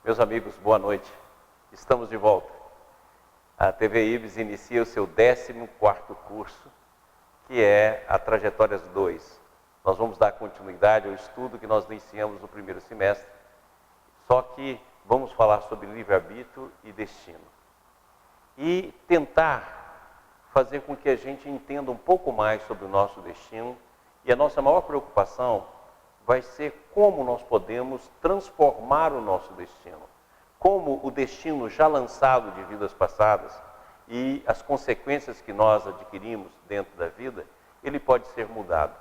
Meus amigos, boa noite. Estamos de volta. A TV IBS inicia o seu 14º curso, que é a Trajetórias 2. Nós vamos dar continuidade ao estudo que nós iniciamos no primeiro semestre, só que vamos falar sobre livre-arbítrio e destino. E tentar fazer com que a gente entenda um pouco mais sobre o nosso destino, e a nossa maior preocupação vai ser como nós podemos transformar o nosso destino. Como o destino já lançado de vidas passadas e as consequências que nós adquirimos dentro da vida, ele pode ser mudado.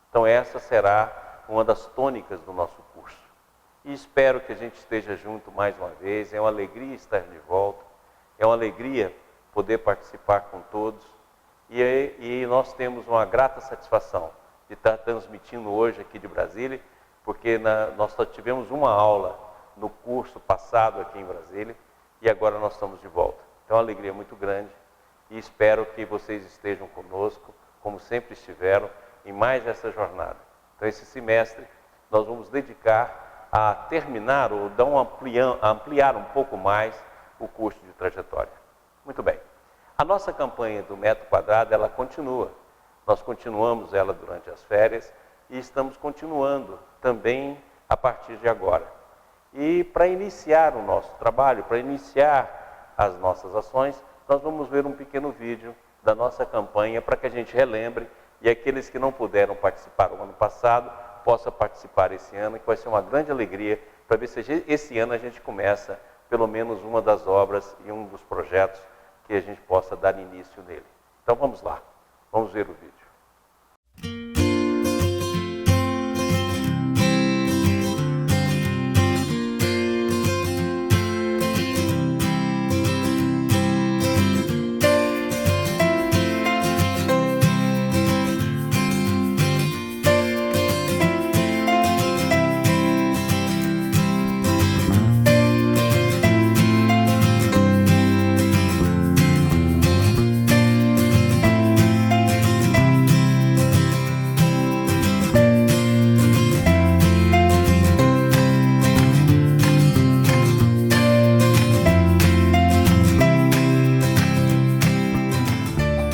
Então essa será uma das tônicas do nosso curso. E espero que a gente esteja junto mais uma vez. É uma alegria estar de volta. É uma alegria poder participar com todos. E nós temos uma grata satisfação de estar transmitindo hoje aqui de Brasília, porque nós só tivemos uma aula no curso passado aqui em Brasília e agora nós estamos de volta. Então é uma alegria muito grande e espero que vocês estejam conosco, como sempre estiveram, em mais essa jornada. Então esse semestre nós vamos dedicar a terminar ou ampliar um pouco mais o curso de trajetória. Muito bem. A nossa campanha do metro quadrado, ela continua. Nós continuamos ela durante as férias e estamos continuando também a partir de agora. E para iniciar o nosso trabalho, para iniciar as nossas ações, nós vamos ver um pequeno vídeo da nossa campanha para que a gente relembre e aqueles que não puderam participar no ano passado, possam participar esse ano, que vai ser uma grande alegria para ver se esse ano a gente começa pelo menos uma das obras e um dos projetos que a gente possa dar início nele. Então vamos lá. Vamos ver o vídeo.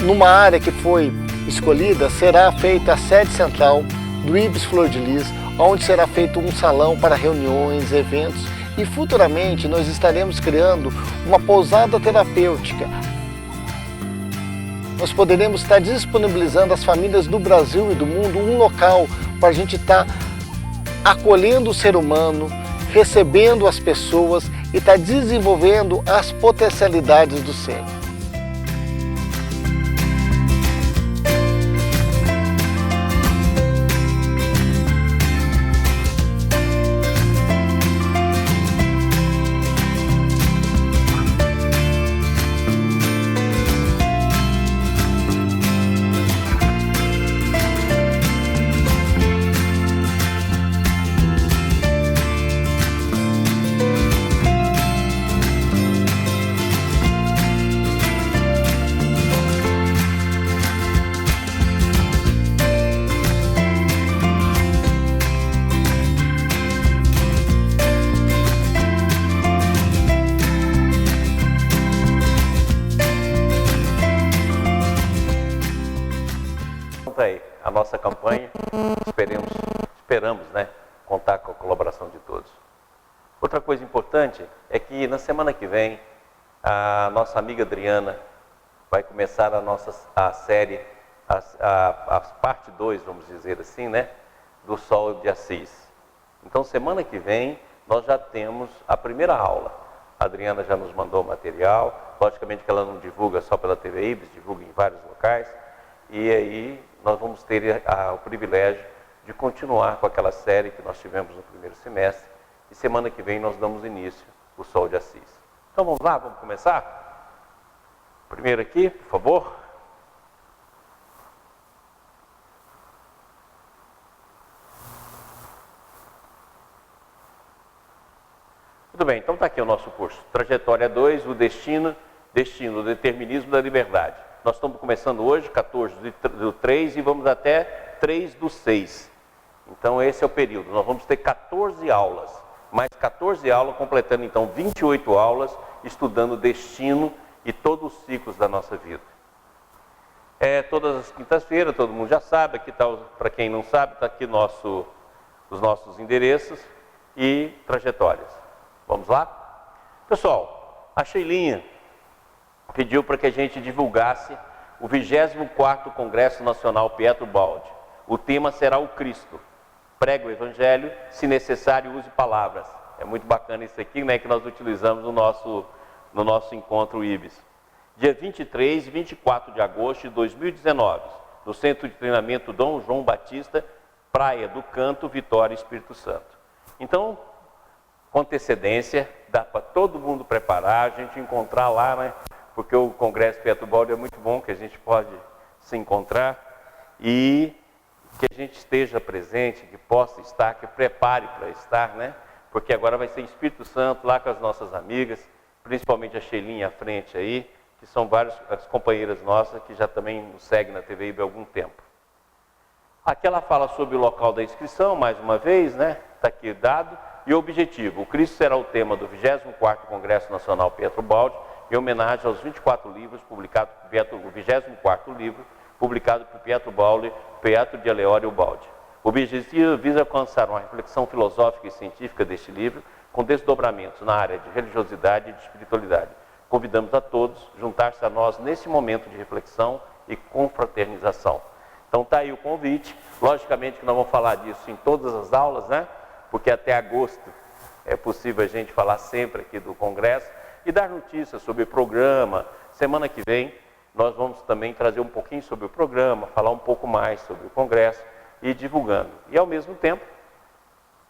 Numa área que foi escolhida, será feita a sede central do IBS Flor de Lis, onde será feito um salão para reuniões, eventos e futuramente nós estaremos criando uma pousada terapêutica. Nós poderemos estar disponibilizando às famílias do Brasil e do mundo um local para a gente estar acolhendo o ser humano, recebendo as pessoas e estar desenvolvendo as potencialidades do ser. A nossa campanha, esperamos, contar com a colaboração de todos. Outra coisa importante é que na semana que vem, a nossa amiga Adriana vai começar a série, a parte 2, vamos dizer assim, do Sol de Assis. Então, semana que vem, nós já temos a primeira aula. A Adriana já nos mandou o material, logicamente que ela não divulga só pela TV IBS, divulga em vários locais, e aí nós vamos ter o privilégio de continuar com aquela série que nós tivemos no primeiro semestre, e semana que vem nós damos início ao Sol de Assis. Então vamos lá, vamos começar? Primeiro aqui, por favor. Muito bem, então está aqui o nosso curso. Trajetória 2, o destino, o determinismo da liberdade. Nós estamos começando hoje, 14 do 3, e vamos até 3 do 6. Então esse é o período. Nós vamos ter 14 aulas. mais 14 aulas, completando então 28 aulas, estudando o destino e todos os ciclos da nossa vida. Todas as quintas-feiras, todo mundo já sabe, aqui está, para quem não sabe, está aqui os nossos endereços e trajetórias. Vamos lá? Pessoal, a Sheilinha pediu para que a gente divulgasse o 24º Congresso Nacional Pietro Baldi. O tema será o Cristo. Pregue o Evangelho, se necessário use palavras. É muito bacana isso aqui, né, que nós utilizamos no nosso encontro IBS. Dia 23 e 24 de agosto de 2019, no Centro de Treinamento Dom João Batista, Praia do Canto, Vitória, Espírito Santo. Então, com antecedência, dá para todo mundo preparar, a gente encontrar lá, né? Porque o Congresso Pietro Baldi é muito bom, que a gente pode se encontrar e que a gente esteja presente, que possa estar, que prepare para estar, né? Porque agora vai ser Espírito Santo, lá com as nossas amigas, principalmente a Sheilinha à frente aí, que são várias as companheiras nossas que já também nos seguem na TV IB há algum tempo. Aqui ela fala sobre o local da inscrição, mais uma vez, né? Está aqui dado. E o objetivo, o Cristo será o tema do 24º Congresso Nacional Pietro Baldi, em homenagem aos 24 livros publicados por o 24º livro, publicado por Pietro Baldi, Pietro de Aleório Baldi. O objetivo visa alcançar uma reflexão filosófica e científica deste livro, com desdobramentos na área de religiosidade e de espiritualidade. Convidamos a todos a juntar-se a nós nesse momento de reflexão e confraternização. Então está aí o convite. Logicamente que nós vamos falar disso em todas as aulas, né? Porque até agosto é possível a gente falar sempre aqui do Congresso e dar notícias sobre o programa. Semana que vem nós vamos também trazer um pouquinho sobre o programa, falar um pouco mais sobre o Congresso e divulgando. E ao mesmo tempo,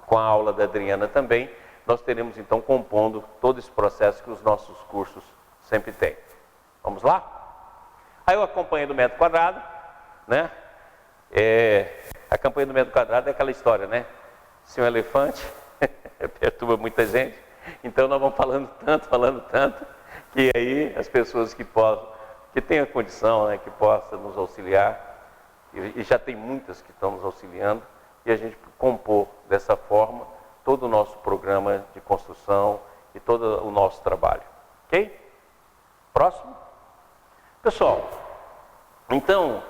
com a aula da Adriana também, nós teremos então compondo todo esse processo que os nossos cursos sempre têm. Vamos lá? Aí eu acompanhei do metro quadrado, né? A campanha do metro quadrado é aquela história, né? Se um elefante perturba muita gente, então nós vamos falando tanto, que aí as pessoas que tenham a condição, né, que possam nos auxiliar, e já tem muitas que estão nos auxiliando, e a gente compor dessa forma todo o nosso programa de construção e todo o nosso trabalho. Ok? Próximo. Pessoal, então,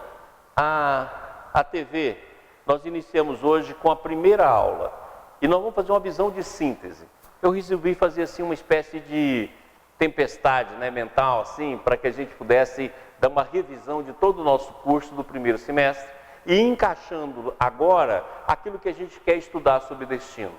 a TV, nós iniciamos hoje com a primeira aula e nós vamos fazer uma visão de síntese. Eu resolvi fazer assim uma espécie de tempestade, né, mental, assim, para que a gente pudesse dar uma revisão de todo o nosso curso do primeiro semestre e encaixando agora aquilo que a gente quer estudar sobre destino.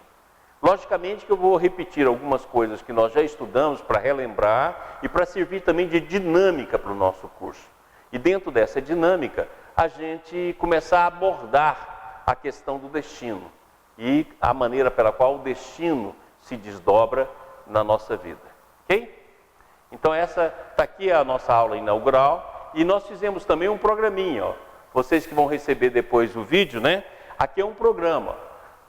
Logicamente que eu vou repetir algumas coisas que nós já estudamos para relembrar e para servir também de dinâmica para o nosso curso. E dentro dessa dinâmica, a gente começar a abordar a questão do destino e a maneira pela qual o destino se desdobra na nossa vida. Ok? Então essa está aqui a nossa aula inaugural e nós fizemos também um programinha. Ó. Vocês que vão receber depois o vídeo, né? Aqui é um programa.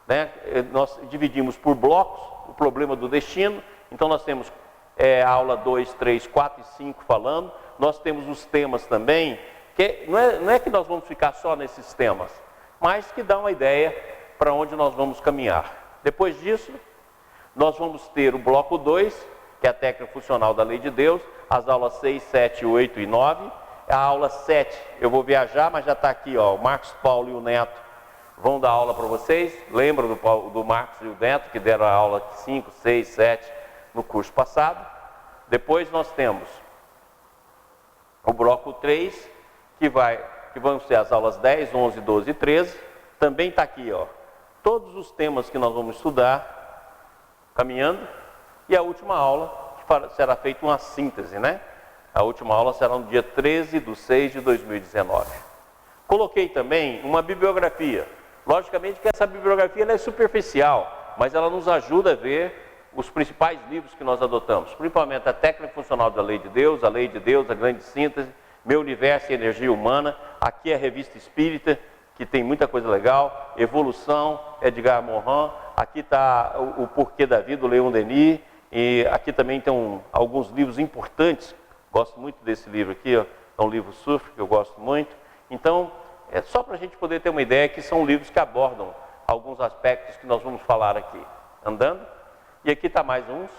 Né? Nós dividimos por blocos o problema do destino. Então nós temos a aula 2, 3, 4 e 5 falando. Nós temos os temas também, que não é que nós vamos ficar só nesses temas, mas que dá uma ideia para onde nós vamos caminhar. Depois disso, nós vamos ter o bloco 2, que é a técnica funcional da lei de Deus, as aulas 6, 7, 8 e 9. A aula 7, eu vou viajar, mas já está aqui, ó, o Marcos Paulo e o Neto vão dar aula para vocês. Lembram do Marcos e o Neto, que deram a aula 5, 6, 7 no curso passado. Depois nós temos o bloco 3, que vão ser as aulas 10, 11, 12 e 13. Também está aqui, ó, todos os temas que nós vamos estudar, caminhando. E a última aula, que será feita uma síntese, né? A última aula será no dia 13 de 6 de 2019. Coloquei também uma bibliografia. Logicamente que essa bibliografia ela é superficial, mas ela nos ajuda a ver os principais livros que nós adotamos, principalmente a técnica funcional da lei de Deus, a grande síntese, Meu Universo e Energia Humana. Aqui é a Revista Espírita, que tem muita coisa legal, Evolução, Edgar Morin. Aqui está o Porquê da Vida, do Leon Denis. E aqui também tem alguns livros importantes. Gosto muito desse livro aqui, ó. É um livro surf que eu gosto muito. Então, é só para a gente poder ter uma ideia que são livros que abordam alguns aspectos que nós vamos falar aqui. Andando? E aqui está mais uns.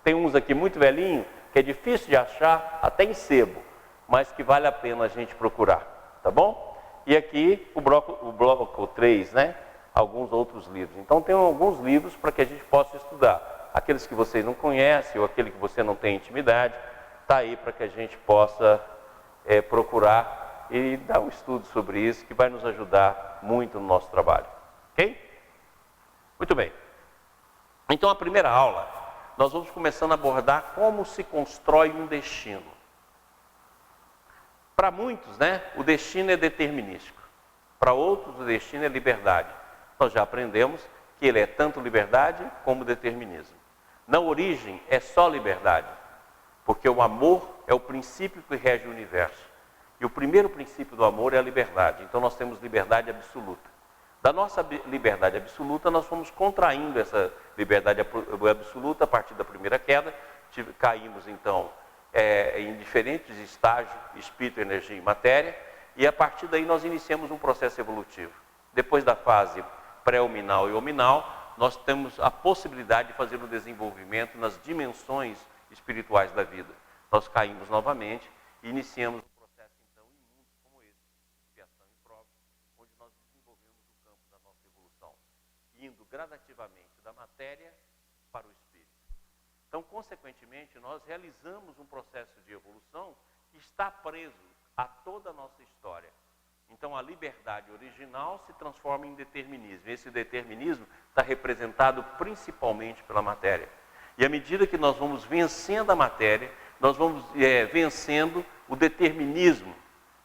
Tem uns aqui muito velhinho, que é difícil de achar, até em sebo, mas que vale a pena a gente procurar, tá bom? E aqui o bloco 3, né? Alguns outros livros. Então tem alguns livros para que a gente possa estudar. Aqueles que vocês não conhecem ou aquele que você não tem intimidade, está aí para que a gente possa procurar e dar um estudo sobre isso, que vai nos ajudar muito no nosso trabalho. Ok? Muito bem. Então a primeira aula, nós vamos começando a abordar como se constrói um destino. Para muitos, né, o destino é determinístico. Para outros, o destino é liberdade. Nós já aprendemos que ele é tanto liberdade como determinismo. Na origem, é só liberdade, porque o amor é o princípio que rege o universo. E o primeiro princípio do amor é a liberdade. Então nós temos liberdade absoluta. Da nossa liberdade absoluta, nós fomos contraindo essa liberdade absoluta a partir da primeira queda. Caímos então em diferentes estágios, espírito, energia e matéria. E a partir daí nós iniciamos um processo evolutivo. Depois da fase pré-hominal e hominal, nós temos a possibilidade de fazer um desenvolvimento nas dimensões espirituais da vida. Nós caímos novamente e iniciamos um processo então imundo como esse, expiação e prova, onde nós desenvolvemos o campo da nossa evolução, indo gradativamente da matéria para o espírito. Então, consequentemente, nós realizamos um processo de evolução que está preso a toda a nossa história. Então, a liberdade original se transforma em determinismo. Esse determinismo está representado principalmente pela matéria. E à medida que nós vamos vencendo a matéria, nós vamos vencendo o determinismo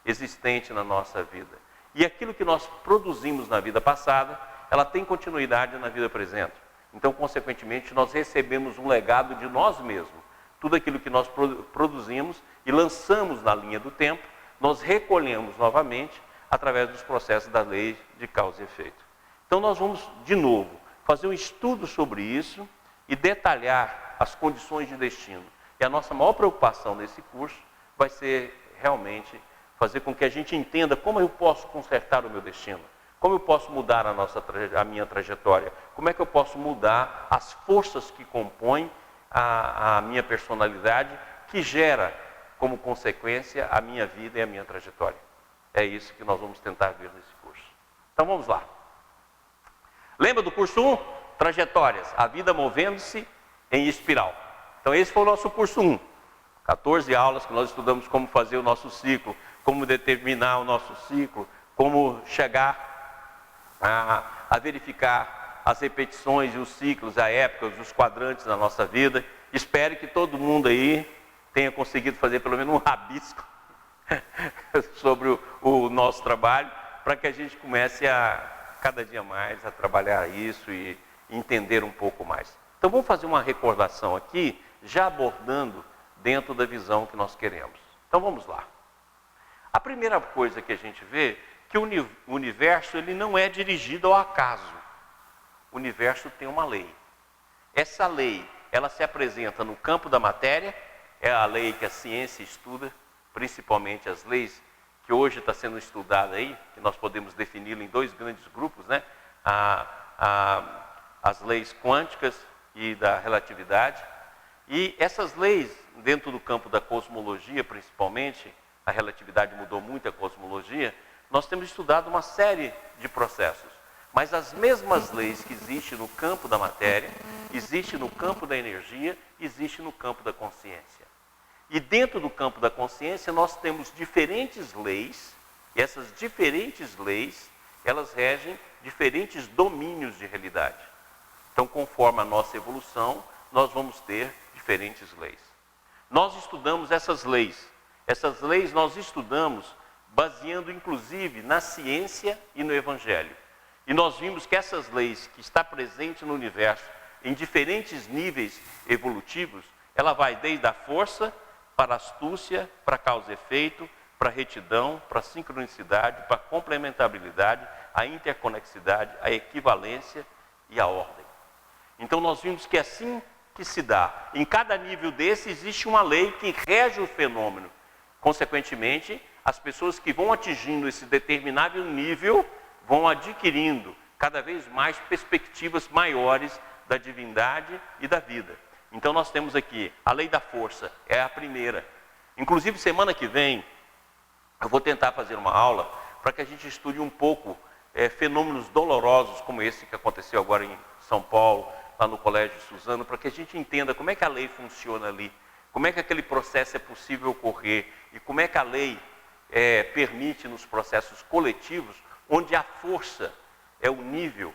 existente na nossa vida. E aquilo que nós produzimos na vida passada, ela tem continuidade na vida presente. Então, consequentemente, nós recebemos um legado de nós mesmos. Tudo aquilo que nós produzimos e lançamos na linha do tempo, nós recolhemos novamente através dos processos da lei de causa e efeito. Então nós vamos, de novo, fazer um estudo sobre isso e detalhar as condições de destino. E a nossa maior preocupação nesse curso vai ser realmente fazer com que a gente entenda como eu posso consertar o meu destino, como eu posso mudar a minha trajetória, como é que eu posso mudar as forças que compõem a minha personalidade, que gera como consequência a minha vida e a minha trajetória. É isso que nós vamos tentar ver nesse curso. Então vamos lá. Lembra do curso 1? Trajetórias, a vida movendo-se em espiral. Então esse foi o nosso curso 1. 14 aulas que nós estudamos como fazer o nosso ciclo, como determinar o nosso ciclo, como chegar a verificar as repetições e os ciclos, a épocas, os quadrantes da nossa vida. Espero que todo mundo aí tenha conseguido fazer pelo menos um rabisco sobre o nosso trabalho, para que a gente comece a, cada dia mais, a trabalhar isso e entender um pouco mais. Então vamos fazer uma recordação aqui, já abordando dentro da visão que nós queremos. Então vamos lá. A primeira coisa que a gente vê, que o universo ele não é dirigido ao acaso. O universo tem uma lei. Essa lei, ela se apresenta no campo da matéria, é a lei que a ciência estuda, principalmente as leis que hoje está sendo estudada aí, que nós podemos defini-la em dois grandes grupos, né? As leis quânticas e da relatividade. E essas leis, dentro do campo da cosmologia principalmente, a relatividade mudou muito a cosmologia, nós temos estudado uma série de processos. Mas as mesmas leis que existem no campo da matéria, existem no campo da energia, existem no campo da consciência. E dentro do campo da consciência nós temos diferentes leis, e essas diferentes leis, elas regem diferentes domínios de realidade. Então, conforme a nossa evolução, nós vamos ter diferentes leis. Nós estudamos essas leis. Essas leis nós estudamos baseando inclusive na ciência e no Evangelho. E nós vimos que essas leis que estão presentes no universo, em diferentes níveis evolutivos, ela vai desde a força, para a astúcia, para a causa e efeito, para a retidão, para a sincronicidade, para a complementabilidade, a interconexidade, a equivalência e a ordem. Então nós vimos que assim que se dá, em cada nível desse existe uma lei que rege o fenômeno. Consequentemente, as pessoas que vão atingindo esse determinado nível vão adquirindo cada vez mais perspectivas maiores da divindade e da vida. Então nós temos aqui a lei da força, é a primeira. Inclusive semana que vem eu vou tentar fazer uma aula para que a gente estude um pouco fenômenos dolorosos como esse que aconteceu agora em São Paulo, lá no Colégio Suzano, para que a gente entenda como é que a lei funciona ali, como é que aquele processo é possível ocorrer e como é que a lei permite nos processos coletivos, onde a força é o nível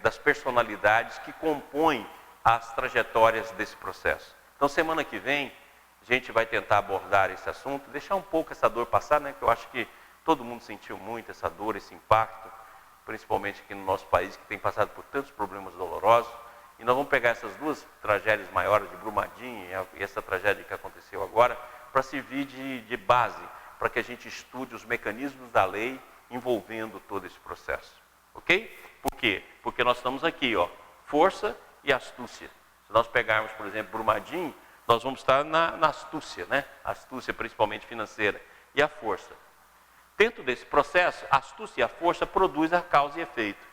das personalidades que compõem as trajetórias desse processo. Então semana que vem a gente vai tentar abordar esse assunto, deixar um pouco essa dor passar, né? Que eu acho que todo mundo sentiu muito essa dor, esse impacto, principalmente aqui no nosso país, que tem passado por tantos problemas dolorosos. E nós vamos pegar essas duas tragédias maiores de Brumadinho e essa tragédia que aconteceu agora, para servir de base, para que a gente estude os mecanismos da lei envolvendo todo esse processo. Ok? Por quê? Porque nós estamos aqui, ó, força e astúcia. Se nós pegarmos, por exemplo, Brumadinho, nós vamos estar na astúcia, né? Astúcia principalmente financeira. E a força. Dentro desse processo, a astúcia e a força produzem a causa e efeito.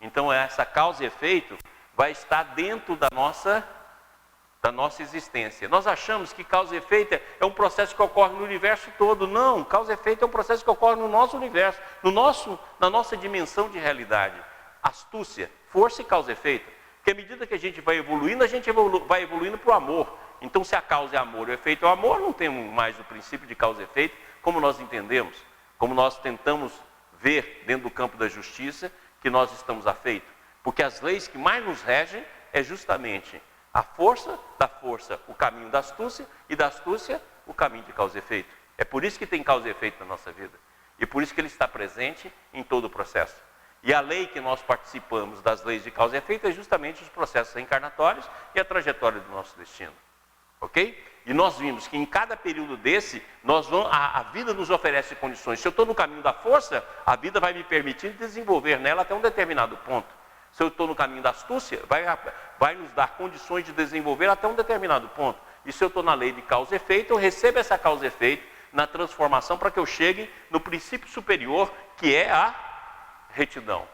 Então, essa causa e efeito vai estar dentro da nossa existência. Nós achamos que causa e efeito é um processo que ocorre no universo todo. Não, causa e efeito é um processo que ocorre no nosso universo, na nossa dimensão de realidade. Astúcia, força e causa e efeito. Porque à medida que a gente vai evoluindo, a gente vai evoluindo para o amor. Então, se a causa é amor e o efeito é o amor, não temos mais o princípio de causa e efeito, como nós entendemos, como nós tentamos ver dentro do campo da justiça que nós estamos afeitos. Porque as leis que mais nos regem é justamente a força, da força, o caminho da astúcia, e da astúcia, o caminho de causa e efeito. É por isso que tem causa e efeito na nossa vida. E por isso que ele está presente em todo o processo. E a lei que nós participamos das leis de causa e efeito é justamente os processos reencarnatórios e a trajetória do nosso destino. Ok? E nós vimos que em cada período desse, a vida nos oferece condições. Se eu estou no caminho da força, a vida vai me permitir desenvolver nela até um determinado ponto. Se eu estou no caminho da astúcia, vai nos dar condições de desenvolver até um determinado ponto. E se eu estou na lei de causa e efeito, eu recebo essa causa e efeito na transformação para que eu chegue no princípio superior, que é a retidão.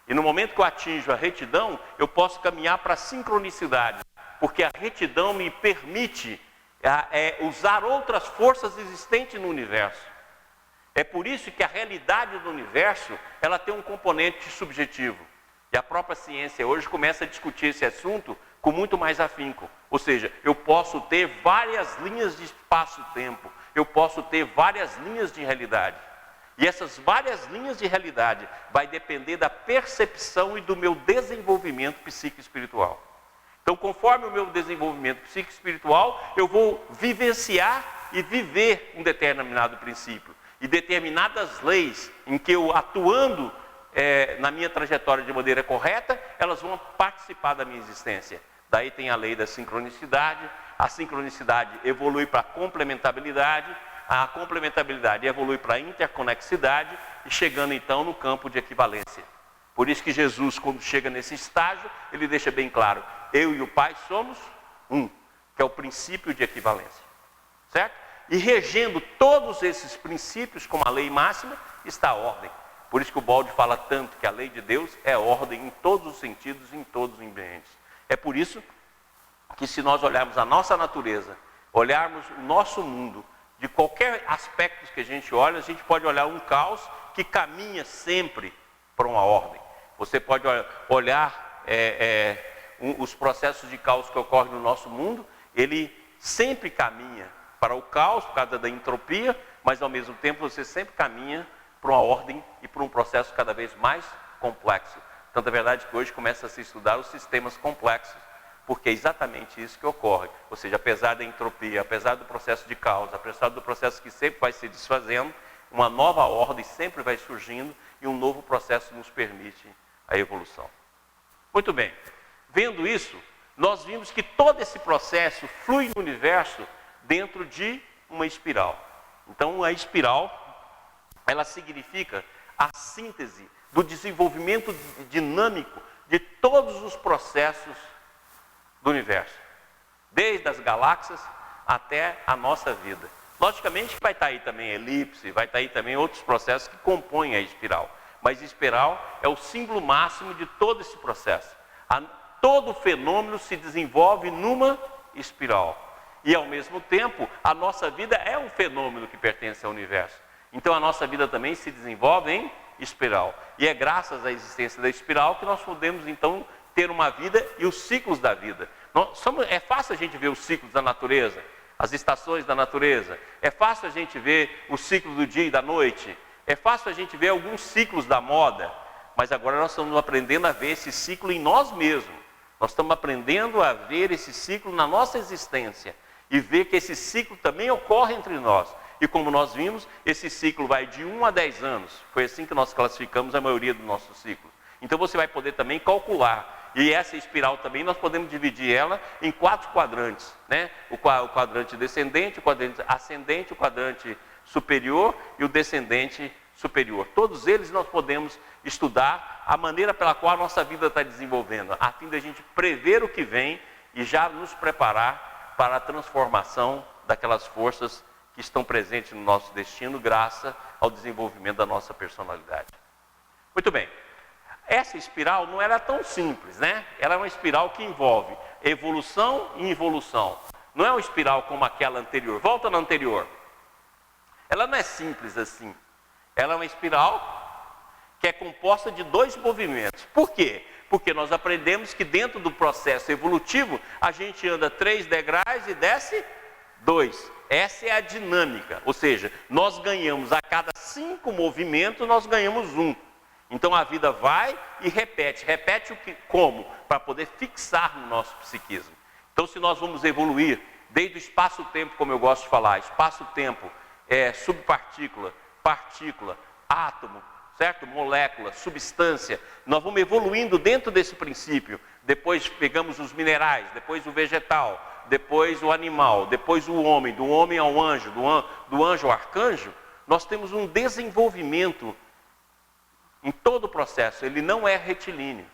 E no momento que eu atinjo a retidão, eu posso caminhar para a sincronicidade. Porque a retidão me permite usar outras forças existentes no universo. É por isso que a realidade do universo, ela tem um componente subjetivo. E a própria ciência hoje começa a discutir esse assunto com muito mais afinco. Ou seja, eu posso ter várias linhas de espaço-tempo, eu posso ter várias linhas de realidade. E essas várias linhas de realidade vai depender da percepção e do meu desenvolvimento psico-espiritual. Então, conforme o meu desenvolvimento psico-espiritual, eu vou vivenciar e viver um determinado princípio. E determinadas leis em que eu, atuando na minha trajetória de maneira correta, elas vão participar da minha existência. Daí tem a lei da sincronicidade, a sincronicidade evolui para a complementabilidade evolui para a interconexidade e chegando então no campo de equivalência. Por isso que Jesus, quando chega nesse estágio, ele deixa bem claro, eu e o Pai somos um, que é o princípio de equivalência. Certo? E regendo todos esses princípios, como a lei máxima, está a ordem. Por isso que o Baldi fala tanto que a lei de Deus é ordem em todos os sentidos, em todos os ambientes. É por isso que se nós olharmos a nossa natureza, olharmos o nosso mundo, de qualquer aspecto que a gente olha, a gente pode olhar um caos que caminha sempre para uma ordem. Você pode olhar os processos de caos que ocorrem no nosso mundo, ele sempre caminha para o caos por causa da entropia, mas ao mesmo tempo você sempre caminha para uma ordem e para um processo cada vez mais complexo. Tanto é verdade que hoje começa a se estudar os sistemas complexos, porque é exatamente isso que ocorre. Ou seja, apesar da entropia, apesar do processo de caos, apesar do processo que sempre vai se desfazendo, uma nova ordem sempre vai surgindo e um novo processo nos permite a evolução. Muito bem. Vendo isso, nós vimos que todo esse processo flui no universo dentro de uma espiral. Então, a espiral, ela significa a síntese do desenvolvimento dinâmico de todos os processos do universo, desde as galáxias até a nossa vida. Logicamente que vai estar aí também a elipse, vai estar aí também outros processos que compõem a espiral. Mas a espiral é o símbolo máximo de todo esse processo. Todo fenômeno se desenvolve numa espiral. E ao mesmo tempo, a nossa vida é um fenômeno que pertence ao universo. Então a nossa vida também se desenvolve em espiral. E é graças à existência da espiral que nós podemos então ter uma vida e os ciclos da vida. É fácil a gente ver os ciclos da natureza, as estações da natureza. É fácil a gente ver o ciclo do dia e da noite. É fácil a gente ver alguns ciclos da moda. Mas agora nós estamos aprendendo a ver esse ciclo em nós mesmos. Nós estamos aprendendo a ver esse ciclo na nossa existência. E ver que esse ciclo também ocorre entre nós. E como nós vimos, esse ciclo vai de 1 a 10 anos. Foi assim que nós classificamos a maioria dos nossos ciclos. Então você vai poder também calcular. E essa espiral também nós podemos dividir ela em 4 quadrantes, né? O quadrante descendente, o quadrante ascendente, o quadrante superior e o descendente superior. Todos eles nós podemos estudar a maneira pela qual a nossa vida está desenvolvendo, a fim de a gente prever o que vem e já nos preparar para a transformação daquelas forças que estão presentes no nosso destino, graças ao desenvolvimento da nossa personalidade. Muito bem. Essa espiral não era tão simples, né? Ela é uma espiral que envolve evolução e involução. Não é uma espiral como aquela anterior. Volta na anterior. Ela não é simples assim. Ela é uma espiral que é composta de 2 movimentos. Por quê? Porque nós aprendemos que dentro do processo evolutivo, a gente anda 3 degraus e desce 2. Essa é a dinâmica. Ou seja, nós ganhamos a cada 5 movimentos, nós ganhamos 1. Então a vida vai e repete. Repete o que? Como? Para poder fixar no nosso psiquismo. Então se nós vamos evoluir desde o espaço-tempo, como eu gosto de falar, espaço-tempo é subpartícula, partícula, átomo, certo? Molécula, substância. Nós vamos evoluindo dentro desse princípio. Depois pegamos os minerais, depois o vegetal, depois o animal, depois o homem, do homem ao anjo, do anjo ao arcanjo. Nós temos um desenvolvimento em todo o processo. Ele não é retilíneo.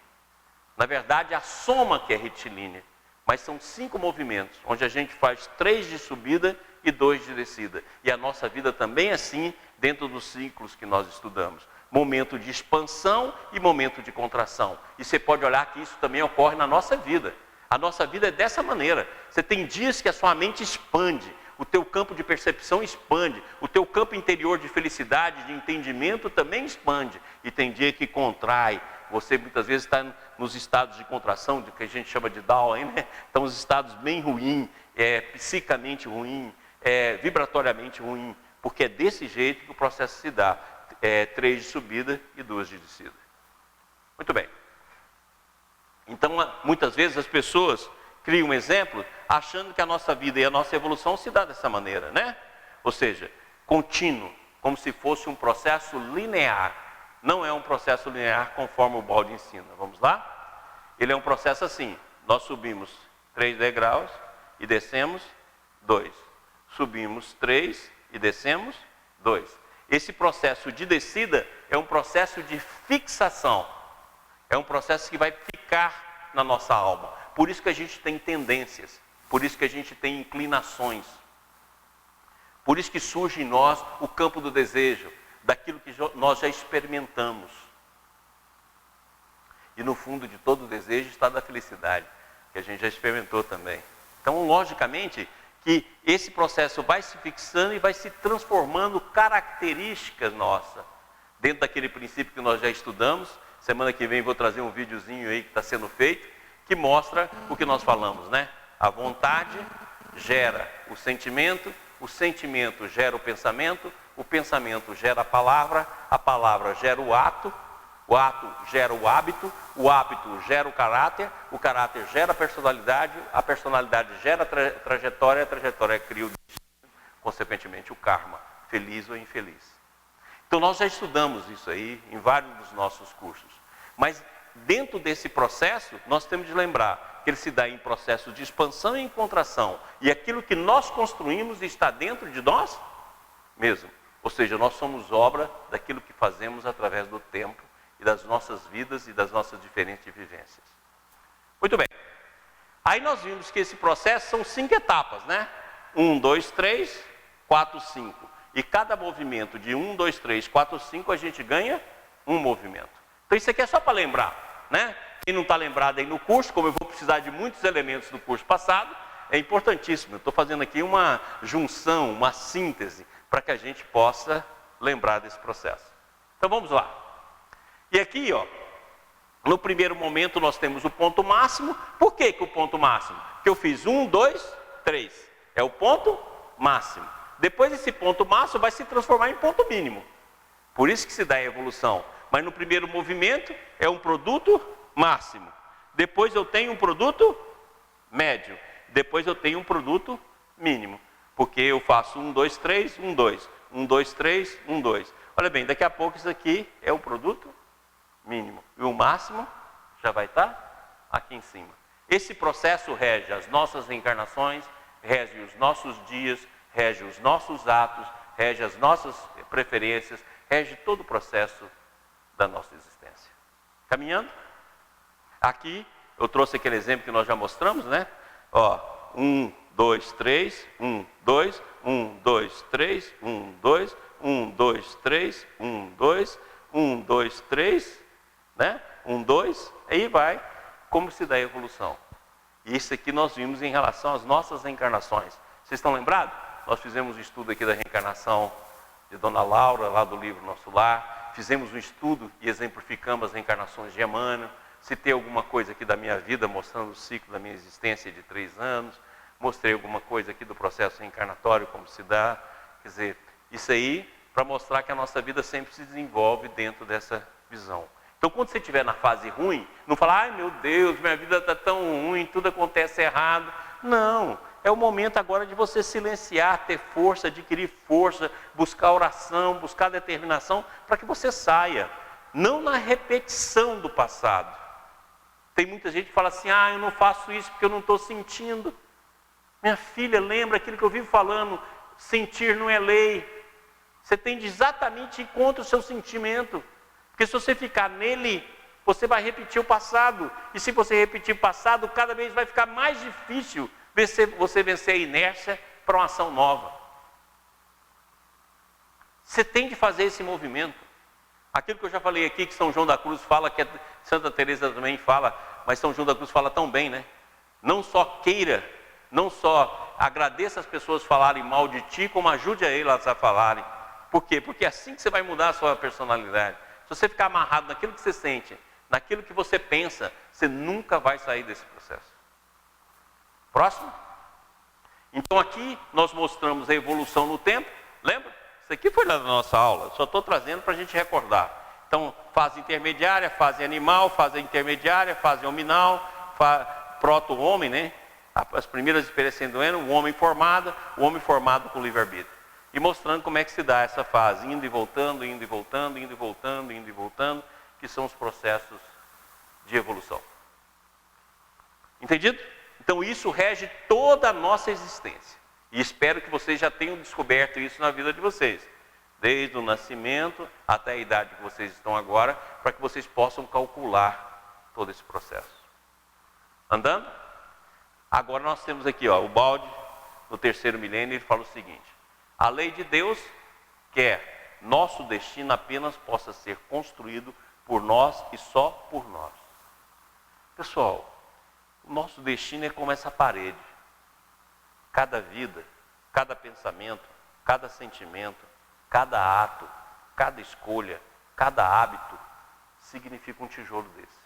Na verdade, a soma que é retilínea. Mas são 5 movimentos, onde a gente faz 3 de subida e 2 de descida. E a nossa vida também é assim, dentro dos ciclos que nós estudamos. Momento de expansão e momento de contração. E você pode olhar que isso também ocorre na nossa vida. A nossa vida é dessa maneira. Você tem dias que a sua mente expande, o teu campo de percepção expande, o teu campo interior de felicidade, de entendimento também expande. E tem dia que contrai. Você muitas vezes está nos estados de contração, que a gente chama de Down, né? Então os estados bem ruins, psicamente ruim, vibratoriamente ruim, porque é desse jeito que o processo se dá. 3 de subida e 2 de descida. Muito bem. Então, muitas vezes as pessoas criam um exemplo achando que a nossa vida e a nossa evolução se dá dessa maneira, né? Ou seja, contínuo, como se fosse um processo linear. Não é um processo linear conforme o Baldi ensina. Vamos lá? Ele é um processo assim. Nós subimos 3 degraus e descemos 2. Subimos 3 e descemos 2. Esse processo de descida é um processo de fixação. É um processo que vai ficar na nossa alma. Por isso que a gente tem tendências. Por isso que a gente tem inclinações. Por isso que surge em nós o campo do desejo, daquilo que nós já experimentamos. E no fundo de todo desejo está da felicidade, que a gente já experimentou também. Então, logicamente, que esse processo vai se fixando e vai se transformando características nossas, dentro daquele princípio que nós já estudamos. Semana que vem vou trazer um videozinho aí que está sendo feito, que mostra o que nós falamos, né? A vontade gera o sentimento gera o pensamento gera a palavra gera o ato gera o hábito gera o caráter gera a personalidade gera a trajetória cria o destino, consequentemente o karma, feliz ou infeliz. Então nós já estudamos isso aí em vários dos nossos cursos, mas dentro desse processo nós temos de lembrar que ele se dá em processo de expansão e em contração, e aquilo que nós construímos está dentro de nós mesmos, ou seja, nós somos obra daquilo que fazemos através do tempo e das nossas vidas e das nossas diferentes vivências. Muito bem. Aí nós vimos que esse processo são 5 etapas, né? 1, 2, 3, 4, 5. E cada movimento de 1, 2, 3, 4, 5, a gente ganha um movimento. Então isso aqui é só para lembrar, né? Quem não está lembrado aí no curso, como eu vou precisar de muitos elementos do curso passado, é importantíssimo. Eu estou fazendo aqui uma junção, uma síntese, para que a gente possa lembrar desse processo. Então vamos lá. E aqui, ó, no primeiro momento nós temos o ponto máximo. Por que o ponto máximo? Porque eu fiz 1, 2, 3. É o ponto máximo. Depois esse ponto máximo vai se transformar em ponto mínimo. Por isso que se dá a evolução. Mas no primeiro movimento é um produto máximo. Depois eu tenho um produto médio. Depois eu tenho um produto mínimo. Porque eu faço 1, 2, 3, 1, 2. 1, 2, 3, 1, 2. Olha bem, daqui a pouco isso aqui é o produto mínimo. E o máximo já vai estar aqui em cima. Esse processo rege as nossas reencarnações, rege os nossos dias, rege os nossos atos, rege as nossas preferências, rege todo o processo da nossa existência. Caminhando? Aqui eu trouxe aquele exemplo que nós já mostramos, né? Ó, 1, 2, 3, 1, 2, 1, 2, 3, 1, 2, 1, 2, 3, 1, 2, 1, 2, 3, né? 1, 2, aí vai, como se dá a evolução. E isso aqui nós vimos em relação às nossas reencarnações. Vocês estão lembrados? Nós fizemos um estudo aqui da reencarnação de Dona Laura, lá do livro Nosso Lar. Fizemos um estudo e exemplificamos as reencarnações de Emmanuel. Citei alguma coisa aqui da minha vida, mostrando o ciclo da minha existência de 3 anos. Mostrei alguma coisa aqui do processo reencarnatório, como se dá. Quer dizer, isso aí para mostrar que a nossa vida sempre se desenvolve dentro dessa visão. Então, quando você estiver na fase ruim, não fala, ai meu Deus, minha vida está tão ruim, tudo acontece errado. Não, é o momento agora de você silenciar, ter força, adquirir força, buscar oração, buscar determinação, para que você saia. Não na repetição do passado. Tem muita gente que fala assim, eu não faço isso porque eu não estou sentindo. Minha filha, lembra aquilo que eu vivo falando, sentir não é lei. Você tem de exatamente ir contra o seu sentimento. Porque se você ficar nele, você vai repetir o passado. E se você repetir o passado, cada vez vai ficar mais difícil você vencer a inércia para uma ação nova. Você tem de fazer esse movimento. Aquilo que eu já falei aqui, que São João da Cruz fala, que Santa Teresa também fala, mas São João da Cruz fala tão bem, né? Não só queira, não só agradeça as pessoas falarem mal de ti, como ajude a elas a falarem. Por quê? Porque é assim que você vai mudar a sua personalidade. Se você ficar amarrado naquilo que você sente, naquilo que você pensa, você nunca vai sair desse processo. Próximo? Então aqui nós mostramos a evolução no tempo. Lembra? Isso aqui foi na nossa aula. Só estou trazendo para a gente recordar. Então, fase intermediária, fase animal, fase intermediária, fase hominal, proto-homem, né? As primeiras experiências endoendo, o homem formado com livre-arbítrio. E mostrando como é que se dá essa fase, indo e voltando, indo e voltando, indo e voltando, indo e voltando, que são os processos de evolução. Entendido? Então isso rege toda a nossa existência. E espero que vocês já tenham descoberto isso na vida de vocês. Desde o nascimento até a idade que vocês estão agora, para que vocês possam calcular todo esse processo. Andando? Agora nós temos aqui, ó, o Balde, no 3º milênio, ele fala o seguinte. A lei de Deus quer nosso destino apenas possa ser construído por nós e só por nós. Pessoal, o nosso destino é como essa parede. Cada vida, cada pensamento, cada sentimento, cada ato, cada escolha, cada hábito significa um tijolo desse.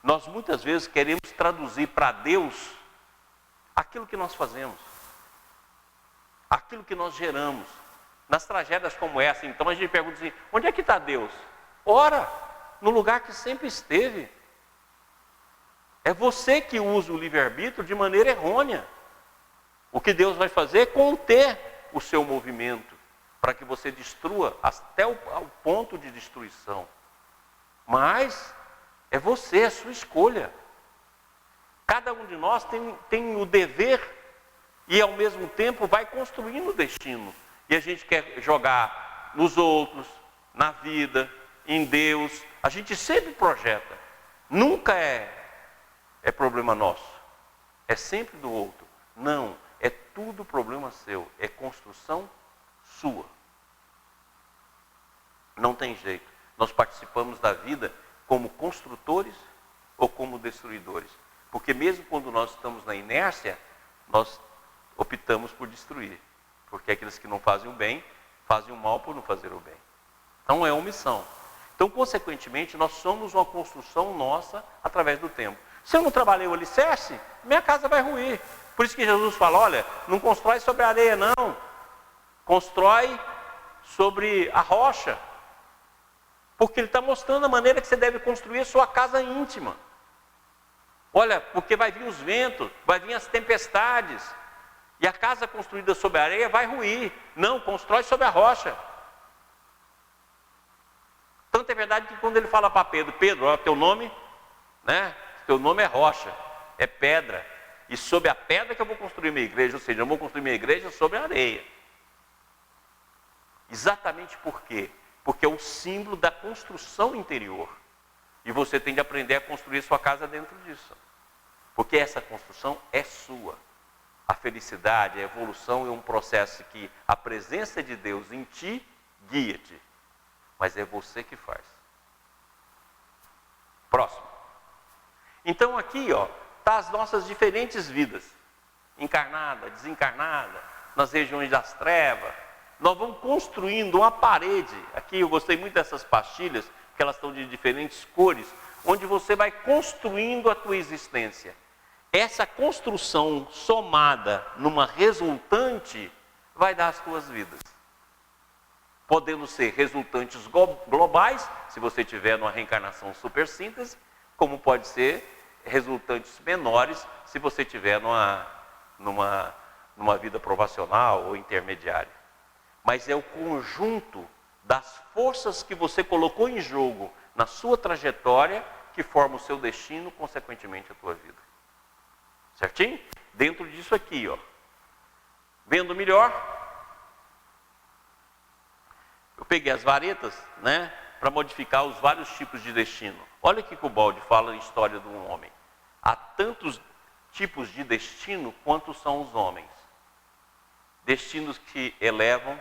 Nós muitas vezes queremos traduzir para Deus aquilo que nós fazemos. Aquilo que nós geramos. Nas tragédias como essa, então a gente pergunta assim, onde é que está Deus? Ora, no lugar que sempre esteve. É você que usa o livre-arbítrio de maneira errônea. O que Deus vai fazer é conter o seu movimento, para que você destrua até ao ponto de destruição. Mas é você, é a sua escolha. Cada um de nós tem o dever e ao mesmo tempo vai construindo o destino. E a gente quer jogar nos outros, na vida, em Deus. A gente sempre projeta. Nunca é problema nosso. É sempre do outro. Não, é tudo problema seu. É construção sua. Não tem jeito. Nós participamos da vida como construtores ou como destruidores. Porque mesmo quando nós estamos na inércia, nós optamos por destruir. Porque aqueles que não fazem o bem, fazem o mal por não fazer o bem. Então é omissão. Então, consequentemente, nós somos uma construção nossa através do tempo. Se eu não trabalhei o alicerce, minha casa vai ruir. Por isso que Jesus fala, olha, não constrói sobre a areia não. Constrói sobre a rocha. Porque Ele está mostrando a maneira que você deve construir a sua casa íntima. Olha, porque vai vir os ventos, vai vir as tempestades. E a casa construída sobre a areia vai ruir. Não, constrói sobre a rocha. Tanto é verdade que quando ele fala para Pedro, Pedro, ó, teu nome, né? Teu nome é rocha, é pedra. E sobre a pedra que eu vou construir minha igreja, ou seja, eu vou construir minha igreja sobre a areia. Exatamente por quê? Porque é o símbolo da construção interior. E você tem de aprender a construir sua casa dentro disso. Porque essa construção é sua. A felicidade, a evolução é um processo que a presença de Deus em ti guia-te. Mas é você que faz. Próximo. Então aqui, ó, tá as nossas diferentes vidas. Encarnada, desencarnada, nas regiões das trevas. Nós vamos construindo uma parede. Aqui eu gostei muito dessas pastilhas, que elas estão de diferentes cores, onde você vai construindo a tua existência. Essa construção somada numa resultante vai dar as tuas vidas. Podendo ser resultantes globais, se você tiver numa reencarnação supersíntese, como pode ser resultantes menores, se você tiver numa vida provacional ou intermediária. Mas é o conjunto das forças que você colocou em jogo na sua trajetória que forma o seu destino, consequentemente a tua vida. Certinho? Dentro disso aqui, ó. Vendo melhor, eu peguei as varetas, né, para modificar os vários tipos de destino. Olha o que o Baldi fala em História de um Homem. Há tantos tipos de destino quanto são os homens. Destinos que elevam,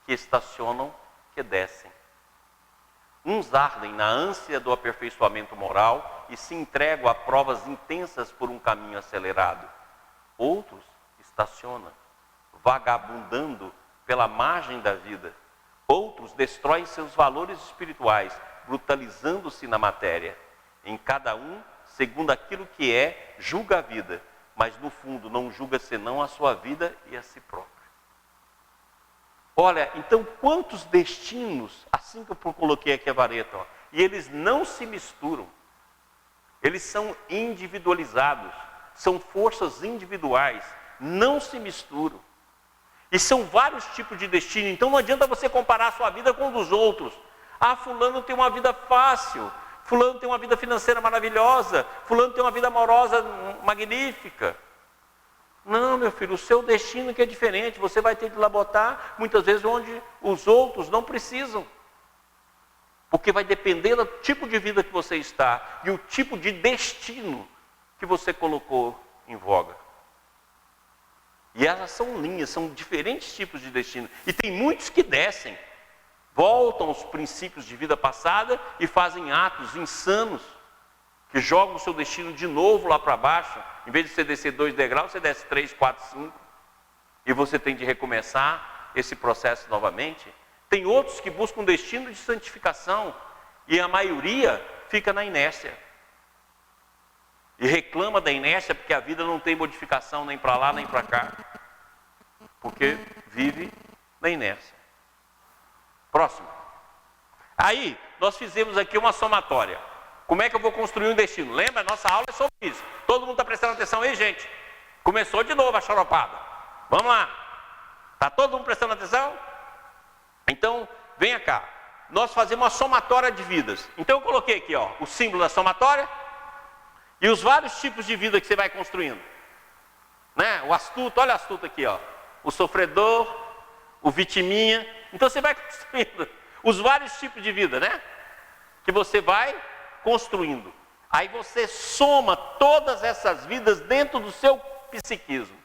que estacionam, que descem. Uns ardem na ânsia do aperfeiçoamento moral e se entregam a provas intensas por um caminho acelerado. Outros estacionam, vagabundando pela margem da vida. Outros destroem seus valores espirituais, brutalizando-se na matéria. Em cada um, segundo aquilo que é, julga a vida, mas no fundo não julga senão a sua vida e a si próprio. Olha, então quantos destinos, assim que eu coloquei aqui a vareta, ó, e eles não se misturam. Eles são individualizados, são forças individuais, não se misturam. E são vários tipos de destino, então não adianta você comparar a sua vida com a dos outros. Ah, fulano tem uma vida fácil, fulano tem uma vida financeira maravilhosa, fulano tem uma vida amorosa magnífica. Não, meu filho, o seu destino que é diferente, você vai ter que lá botar, muitas vezes, onde os outros não precisam. Porque vai depender do tipo de vida que você está e o tipo de destino que você colocou em voga. E elas são linhas, são diferentes tipos de destino. E tem muitos que descem, voltam aos princípios de vida passada e fazem atos insanos, que jogam o seu destino de novo lá para baixo. Em vez de você descer 2 degraus, você desce 3, 4, 5. E você tem de recomeçar esse processo novamente. Tem outros que buscam um destino de santificação. E a maioria fica na inércia. E reclama da inércia porque a vida não tem modificação nem para lá nem para cá. Porque vive na inércia. Próximo. Aí, nós fizemos aqui uma somatória. Como é que eu vou construir um destino? Lembra? Nossa aula é sobre isso. Todo mundo está prestando atenção aí, gente? Começou de novo a xaropada. Vamos lá. Está todo mundo prestando atenção? Então, venha cá. Nós fazemos uma somatória de vidas. Então eu coloquei aqui, ó, o símbolo da somatória e os vários tipos de vida que você vai construindo. Né? O astuto, olha o astuto aqui, ó. O sofredor, o vitiminha. Então você vai construindo os vários tipos de vida, né? Que você vai construindo. Aí você soma todas essas vidas dentro do seu psiquismo.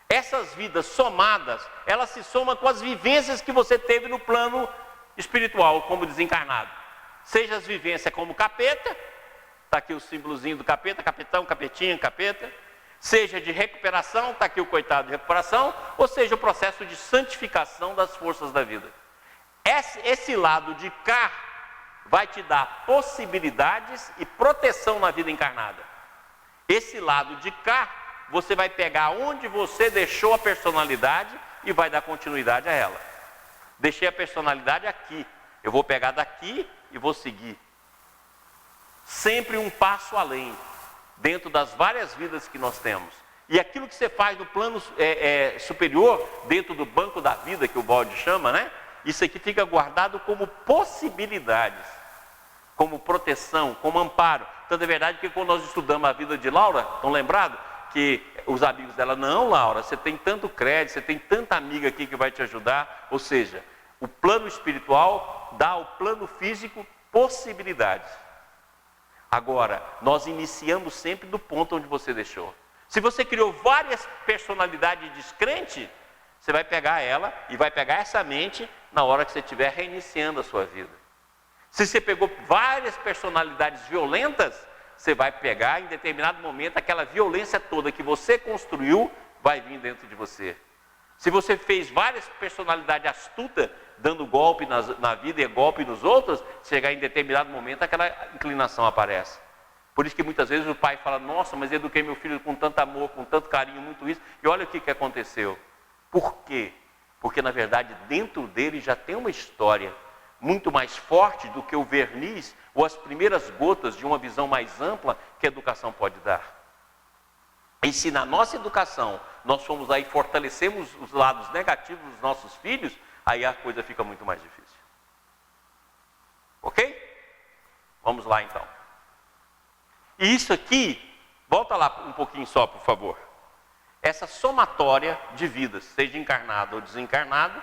Essas vidas somadas, elas se somam com as vivências que você teve no plano espiritual, como desencarnado. seja as vivências como capeta, está aqui o símbolozinho do capeta, capetão, capetinha, capeta, seja de recuperação, está aqui o coitado de recuperação, ou seja, o processo de santificação das forças da vida. Esse lado de cá vai te dar possibilidades e proteção na vida encarnada. Esse lado de cá, você vai pegar onde você deixou a personalidade e vai dar continuidade a ela. Deixei a personalidade aqui, eu vou pegar daqui e vou seguir. Sempre um passo além, dentro das várias vidas que nós temos. E aquilo que você faz no plano superior, dentro do banco da vida, que o Balde chama, né? Isso aqui fica guardado como possibilidades, como proteção, como amparo. Então é verdade que quando nós estudamos a vida de Laura, estão lembrados? Que os amigos dela, não, Laura, você tem tanto crédito, você tem tanta amiga aqui que vai te ajudar. Ou seja, o plano espiritual dá ao plano físico possibilidades. Agora, nós iniciamos sempre do ponto onde você deixou. Se você criou várias personalidades descrentes, você vai pegar ela e vai pegar essa mente na hora que você estiver reiniciando a sua vida. Se você pegou várias personalidades violentas, você vai pegar em determinado momento aquela violência toda que você construiu, vai vir dentro de você. Se você fez várias personalidades astutas, dando golpe na vida e golpe nos outros, chegar em determinado momento aquela inclinação aparece. Por isso que muitas vezes o pai fala, nossa, mas eduquei meu filho com tanto amor, com tanto carinho, muito isso, e olha o que aconteceu. Por quê? Porque na verdade dentro dele já tem uma história muito mais forte do que o verniz ou as primeiras gotas de uma visão mais ampla que a educação pode dar. E se na nossa educação nós formos aí fortalecemos os lados negativos dos nossos filhos, aí a coisa fica muito mais difícil. Ok? Vamos lá então. E isso aqui, volta lá um pouquinho só, por favor. Essa somatória de vidas, seja encarnado ou desencarnado,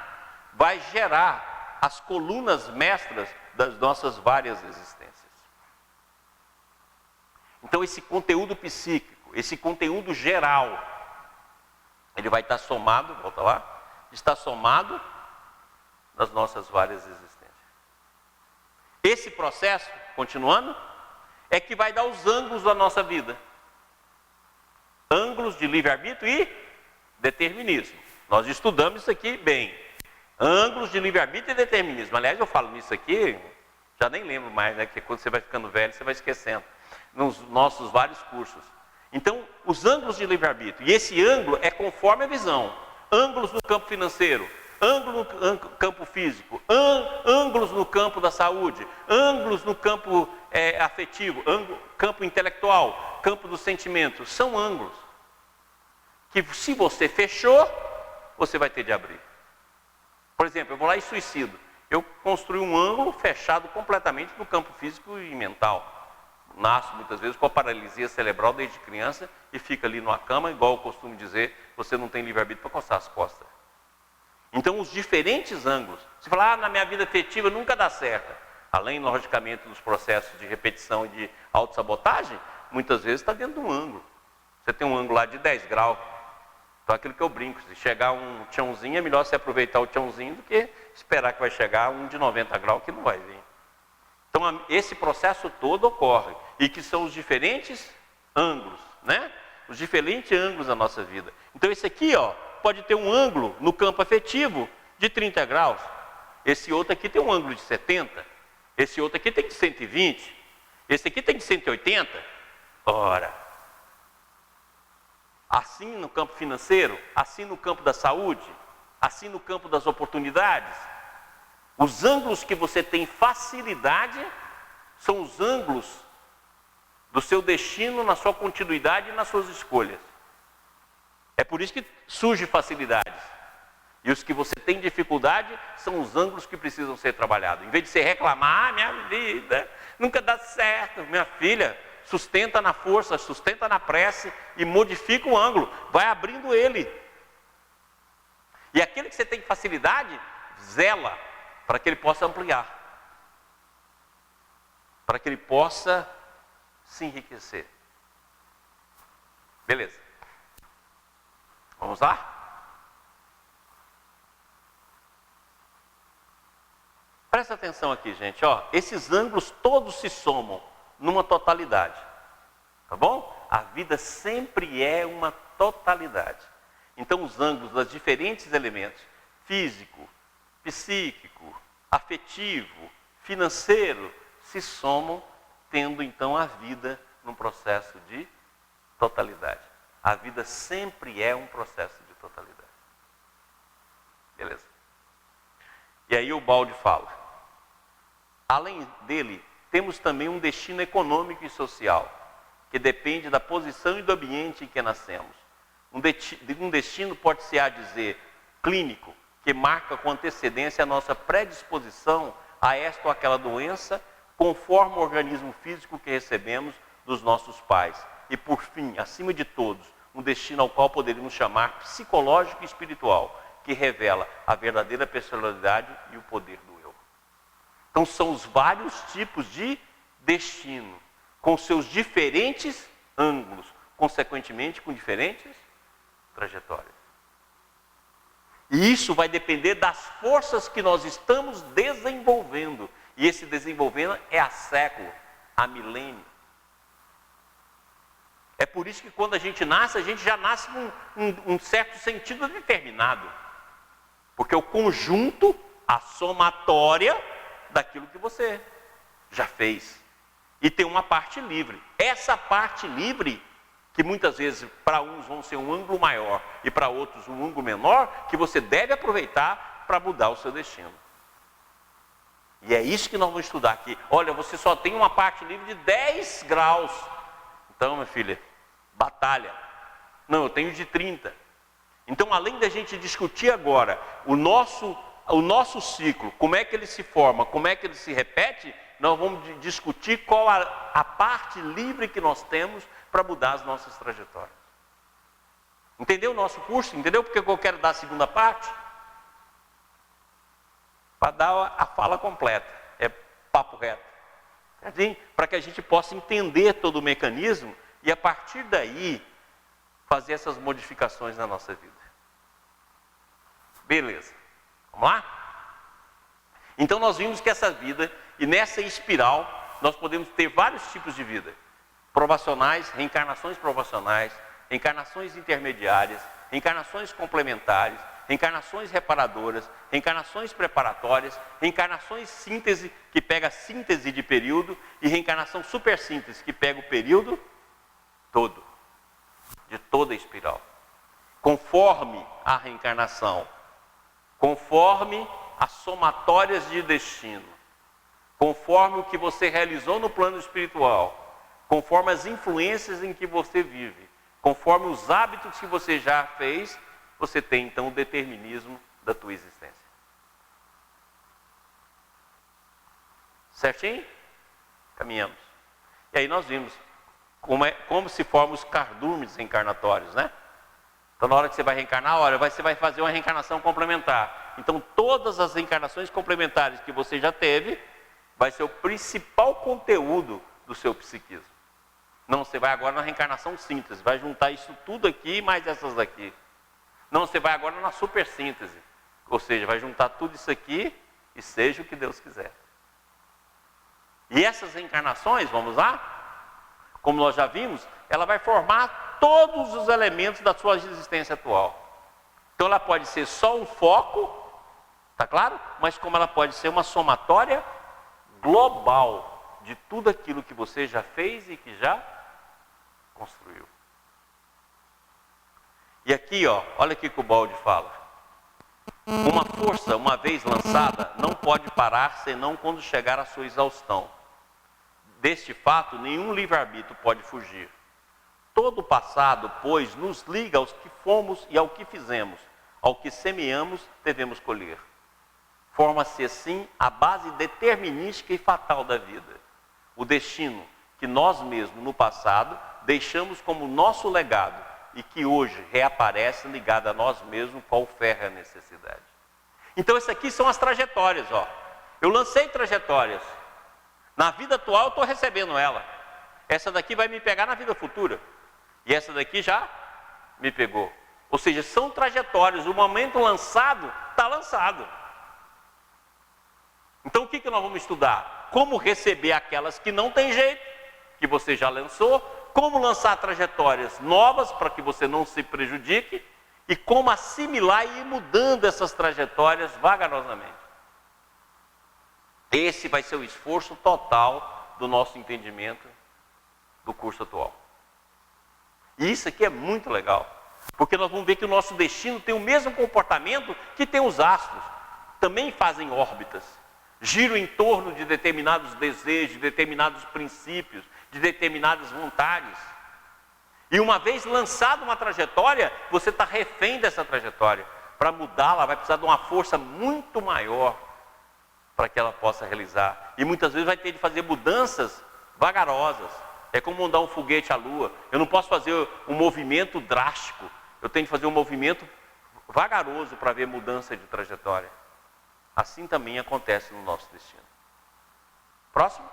vai gerar as colunas mestras das nossas várias existências. Então esse conteúdo psíquico, esse conteúdo geral, ele vai estar somado, volta lá, está somado nas nossas várias existências. Esse processo, continuando, é que vai dar os ângulos da nossa vida. Ângulos de livre-arbítrio e determinismo. Nós estudamos isso aqui bem. Ângulos de livre-arbítrio e determinismo. Aliás, eu falo nisso aqui, já nem lembro mais, né? Porque quando você vai ficando velho, você vai esquecendo. Nos nossos vários cursos. Então, os ângulos de livre-arbítrio. E esse ângulo é conforme a visão. Ângulos no campo financeiro, ângulo no campo físico, ângulos no campo da saúde, ângulos no campo afetivo, campo intelectual, campo dos sentimentos. São ângulos que se você fechou, você vai ter de abrir. Por exemplo, eu vou lá e suicido. Eu construí um ângulo fechado completamente no campo físico e mental. Nasço muitas vezes com a paralisia cerebral desde criança e fica ali numa cama, igual eu costumo dizer, você não tem livre-arbítrio para coçar as costas. Então os diferentes ângulos, você fala, na minha vida afetiva nunca dá certo. Além, logicamente, dos processos de repetição e de autossabotagem, muitas vezes está dentro de um ângulo. Você tem um ângulo lá de 10 graus. Então aquilo que eu brinco, se chegar um tchãozinho, é melhor você aproveitar o tchãozinho do que esperar que vai chegar um de 90 graus que não vai vir. Então esse processo todo ocorre, e que são os diferentes ângulos, né? Os diferentes ângulos da nossa vida. Então esse aqui, ó, pode ter um ângulo no campo afetivo de 30 graus. Esse outro aqui tem um ângulo de 70. Esse outro aqui tem de 120. Esse aqui tem de 180. Ora, assim no campo financeiro, assim no campo da saúde, assim no campo das oportunidades. Os ângulos que você tem facilidade são os ângulos do seu destino, na sua continuidade e nas suas escolhas. É por isso que surge facilidades. E os que você tem dificuldade são os ângulos que precisam ser trabalhados. Em vez de você reclamar, minha vida nunca dá certo, minha filha, sustenta na força, sustenta na prece e modifica o ângulo, vai abrindo ele. E aquele que você tem facilidade, zela para que ele possa ampliar, para que ele possa se enriquecer. Beleza? Vamos lá? Presta Presta atenção aqui, gente, ó. Esses ângulos todos se somam numa totalidade. Tá bom? A vida sempre é uma totalidade. Então os ângulos dos diferentes elementos, físico, psíquico, afetivo, financeiro, se somam, tendo então a vida num processo de totalidade. A vida sempre é um processo de totalidade. Beleza? E aí o Baldi fala, além dele, temos também um destino econômico e social, que depende da posição e do ambiente em que nascemos. Um destino pode-se a dizer clínico, que marca com antecedência a nossa predisposição a esta ou aquela doença, conforme o organismo físico que recebemos dos nossos pais. E por fim, acima de todos, um destino ao qual poderíamos chamar psicológico e espiritual, que revela a verdadeira personalidade e o poder do eu. Então são os vários tipos de destino, com seus diferentes ângulos, consequentemente com diferentes trajetórias. E isso vai depender das forças que nós estamos desenvolvendo. E esse desenvolvendo é há século, há milênio. É por isso que quando a gente já nasce com um certo sentido determinado. Porque o conjunto, a somatória daquilo que você já fez. E tem uma parte livre. Essa parte livre, que muitas vezes para uns vão ser um ângulo maior e para outros um ângulo menor, que você deve aproveitar para mudar o seu destino. E é isso que nós vamos estudar aqui. Olha, você só tem uma parte livre de 10 graus. Então, minha filha, batalha. Não, eu tenho de 30. Então, além da gente discutir agora o nosso ciclo, como é que ele se forma, como é que ele se repete, nós vamos discutir qual a parte livre que nós temos para mudar as nossas trajetórias. Entendeu o nosso curso? Entendeu porque eu quero dar a segunda parte? Para dar a fala completa. É papo reto. Assim, para que a gente possa entender todo o mecanismo e a partir daí fazer essas modificações na nossa vida. Beleza. Vamos lá? Então nós vimos que essa vida, e nessa espiral, nós podemos ter vários tipos de vida. Provacionais, reencarnações provacionais, reencarnações intermediárias, reencarnações complementares, reencarnações reparadoras, reencarnações preparatórias, reencarnações síntese, que pega a síntese de período, e reencarnação supersíntese, que pega o período todo, de toda a espiral. Conforme a reencarnação, conforme as somatórias de destino, conforme o que você realizou no plano espiritual, conforme as influências em que você vive, conforme os hábitos que você já fez, você tem então o determinismo da tua existência. Certinho? Caminhamos. E aí nós vimos como se formam os cardumes reencarnatórios, né? Então na hora que você vai reencarnar, olha, você vai fazer uma reencarnação complementar. Então todas as reencarnações complementares que você já teve, vai ser o principal conteúdo do seu psiquismo. Não, você vai agora na reencarnação síntese, vai juntar isso tudo aqui mais essas daqui. Não, você vai agora na supersíntese, ou seja, vai juntar tudo isso aqui e seja o que Deus quiser. E essas reencarnações, vamos lá? Como nós já vimos, ela vai formar todos os elementos da sua existência atual. Então ela pode ser só um foco, tá claro? Mas como ela pode ser uma somatória global de tudo aquilo que você já fez e que já construiu. E aqui, ó, olha o que o Baldi fala. Uma força, uma vez lançada, não pode parar senão quando chegar à sua exaustão. Deste fato, nenhum livre-arbítrio pode fugir. Todo o passado, pois, nos liga aos que fomos e ao que fizemos. Ao que semeamos, devemos colher. Forma-se assim a base determinística e fatal da vida. O destino que nós mesmos, no passado, deixamos como nosso legado e que hoje reaparece ligado a nós mesmos com férrea necessidade. Então, essas aqui são as trajetórias, ó. Eu lancei trajetórias. Na vida atual eu estou recebendo ela. Essa daqui vai me pegar na vida futura. E essa daqui já me pegou. Ou seja, são trajetórias. O momento lançado, está lançado. Então o que nós vamos estudar? Como receber aquelas que não tem jeito, que você já lançou, como lançar trajetórias novas para que você não se prejudique e como assimilar e ir mudando essas trajetórias vagarosamente. Esse vai ser o esforço total do nosso entendimento do curso atual. E isso aqui é muito legal, porque nós vamos ver que o nosso destino tem o mesmo comportamento que tem os astros. Também fazem órbitas, giram em torno de determinados desejos, de determinados princípios, de determinadas vontades. E uma vez lançada uma trajetória, você está refém dessa trajetória. Para mudá-la, vai precisar de uma força muito maior para que ela possa realizar. E muitas vezes vai ter de fazer mudanças vagarosas. É como mandar um foguete à lua. Eu não posso fazer um movimento drástico. Eu tenho que fazer um movimento vagaroso para ver mudança de trajetória. Assim também acontece no nosso destino. Próximo.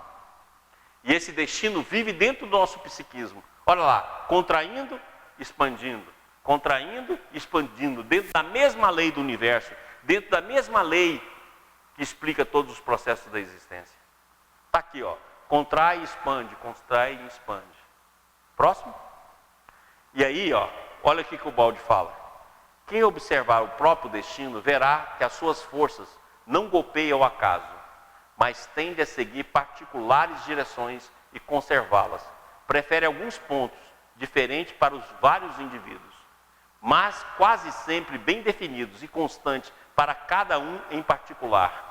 E esse destino vive dentro do nosso psiquismo. Olha lá, contraindo, expandindo. Contraindo, expandindo. Dentro da mesma lei do universo. Dentro da mesma lei que explica todos os processos da existência. Está aqui, ó. Contrai e expande, contrai e expande. Próximo. E aí, ó, olha o que o Baldi fala. Quem observar o próprio destino verá que as suas forças não golpeiam o acaso, mas tende a seguir particulares direções e conservá-las. Prefere alguns pontos diferentes para os vários indivíduos, mas quase sempre bem definidos e constantes para cada um em particular.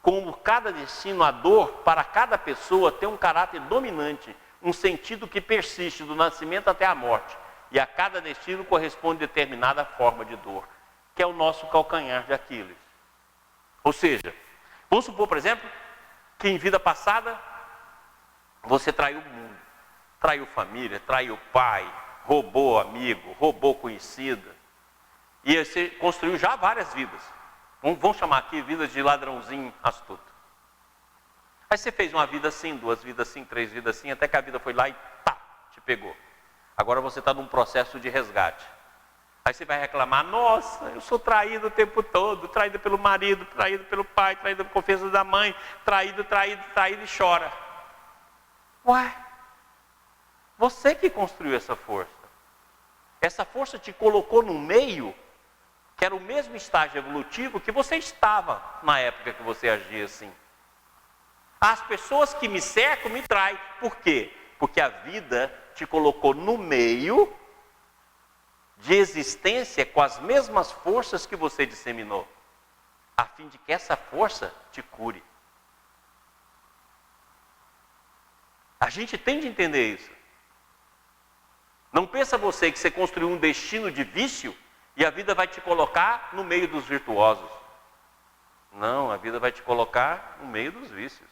Como cada destino, a dor para cada pessoa tem um caráter dominante, um sentido que persiste do nascimento até a morte. E a cada destino corresponde determinada forma de dor, que é o nosso calcanhar de Aquiles. Ou seja, vamos supor, por exemplo, que em vida passada você traiu o mundo, traiu família, traiu pai, roubou amigo, roubou conhecida. E você construiu já várias vidas. Vamos chamar aqui vidas de ladrãozinho astuto. Aí você fez uma vida assim, 2 vidas assim, 3 vidas assim, até que a vida foi lá e tá, te pegou. Agora você está num processo de resgate. Aí você vai reclamar, nossa, eu sou traído o tempo todo, traído pelo marido, traído pelo pai, traído por confiança da mãe, traído e chora. Uai, você que construiu essa força. Essa força te colocou no meio que era o mesmo estágio evolutivo que você estava na época que você agia assim. As pessoas que me cercam me traem. Por quê? Porque a vida te colocou no meio de existência com as mesmas forças que você disseminou, a fim de que essa força te cure. A gente tem de entender isso. Não pensa você que você construiu um destino de vício e a vida vai te colocar no meio dos virtuosos. Não, a vida vai te colocar no meio dos vícios.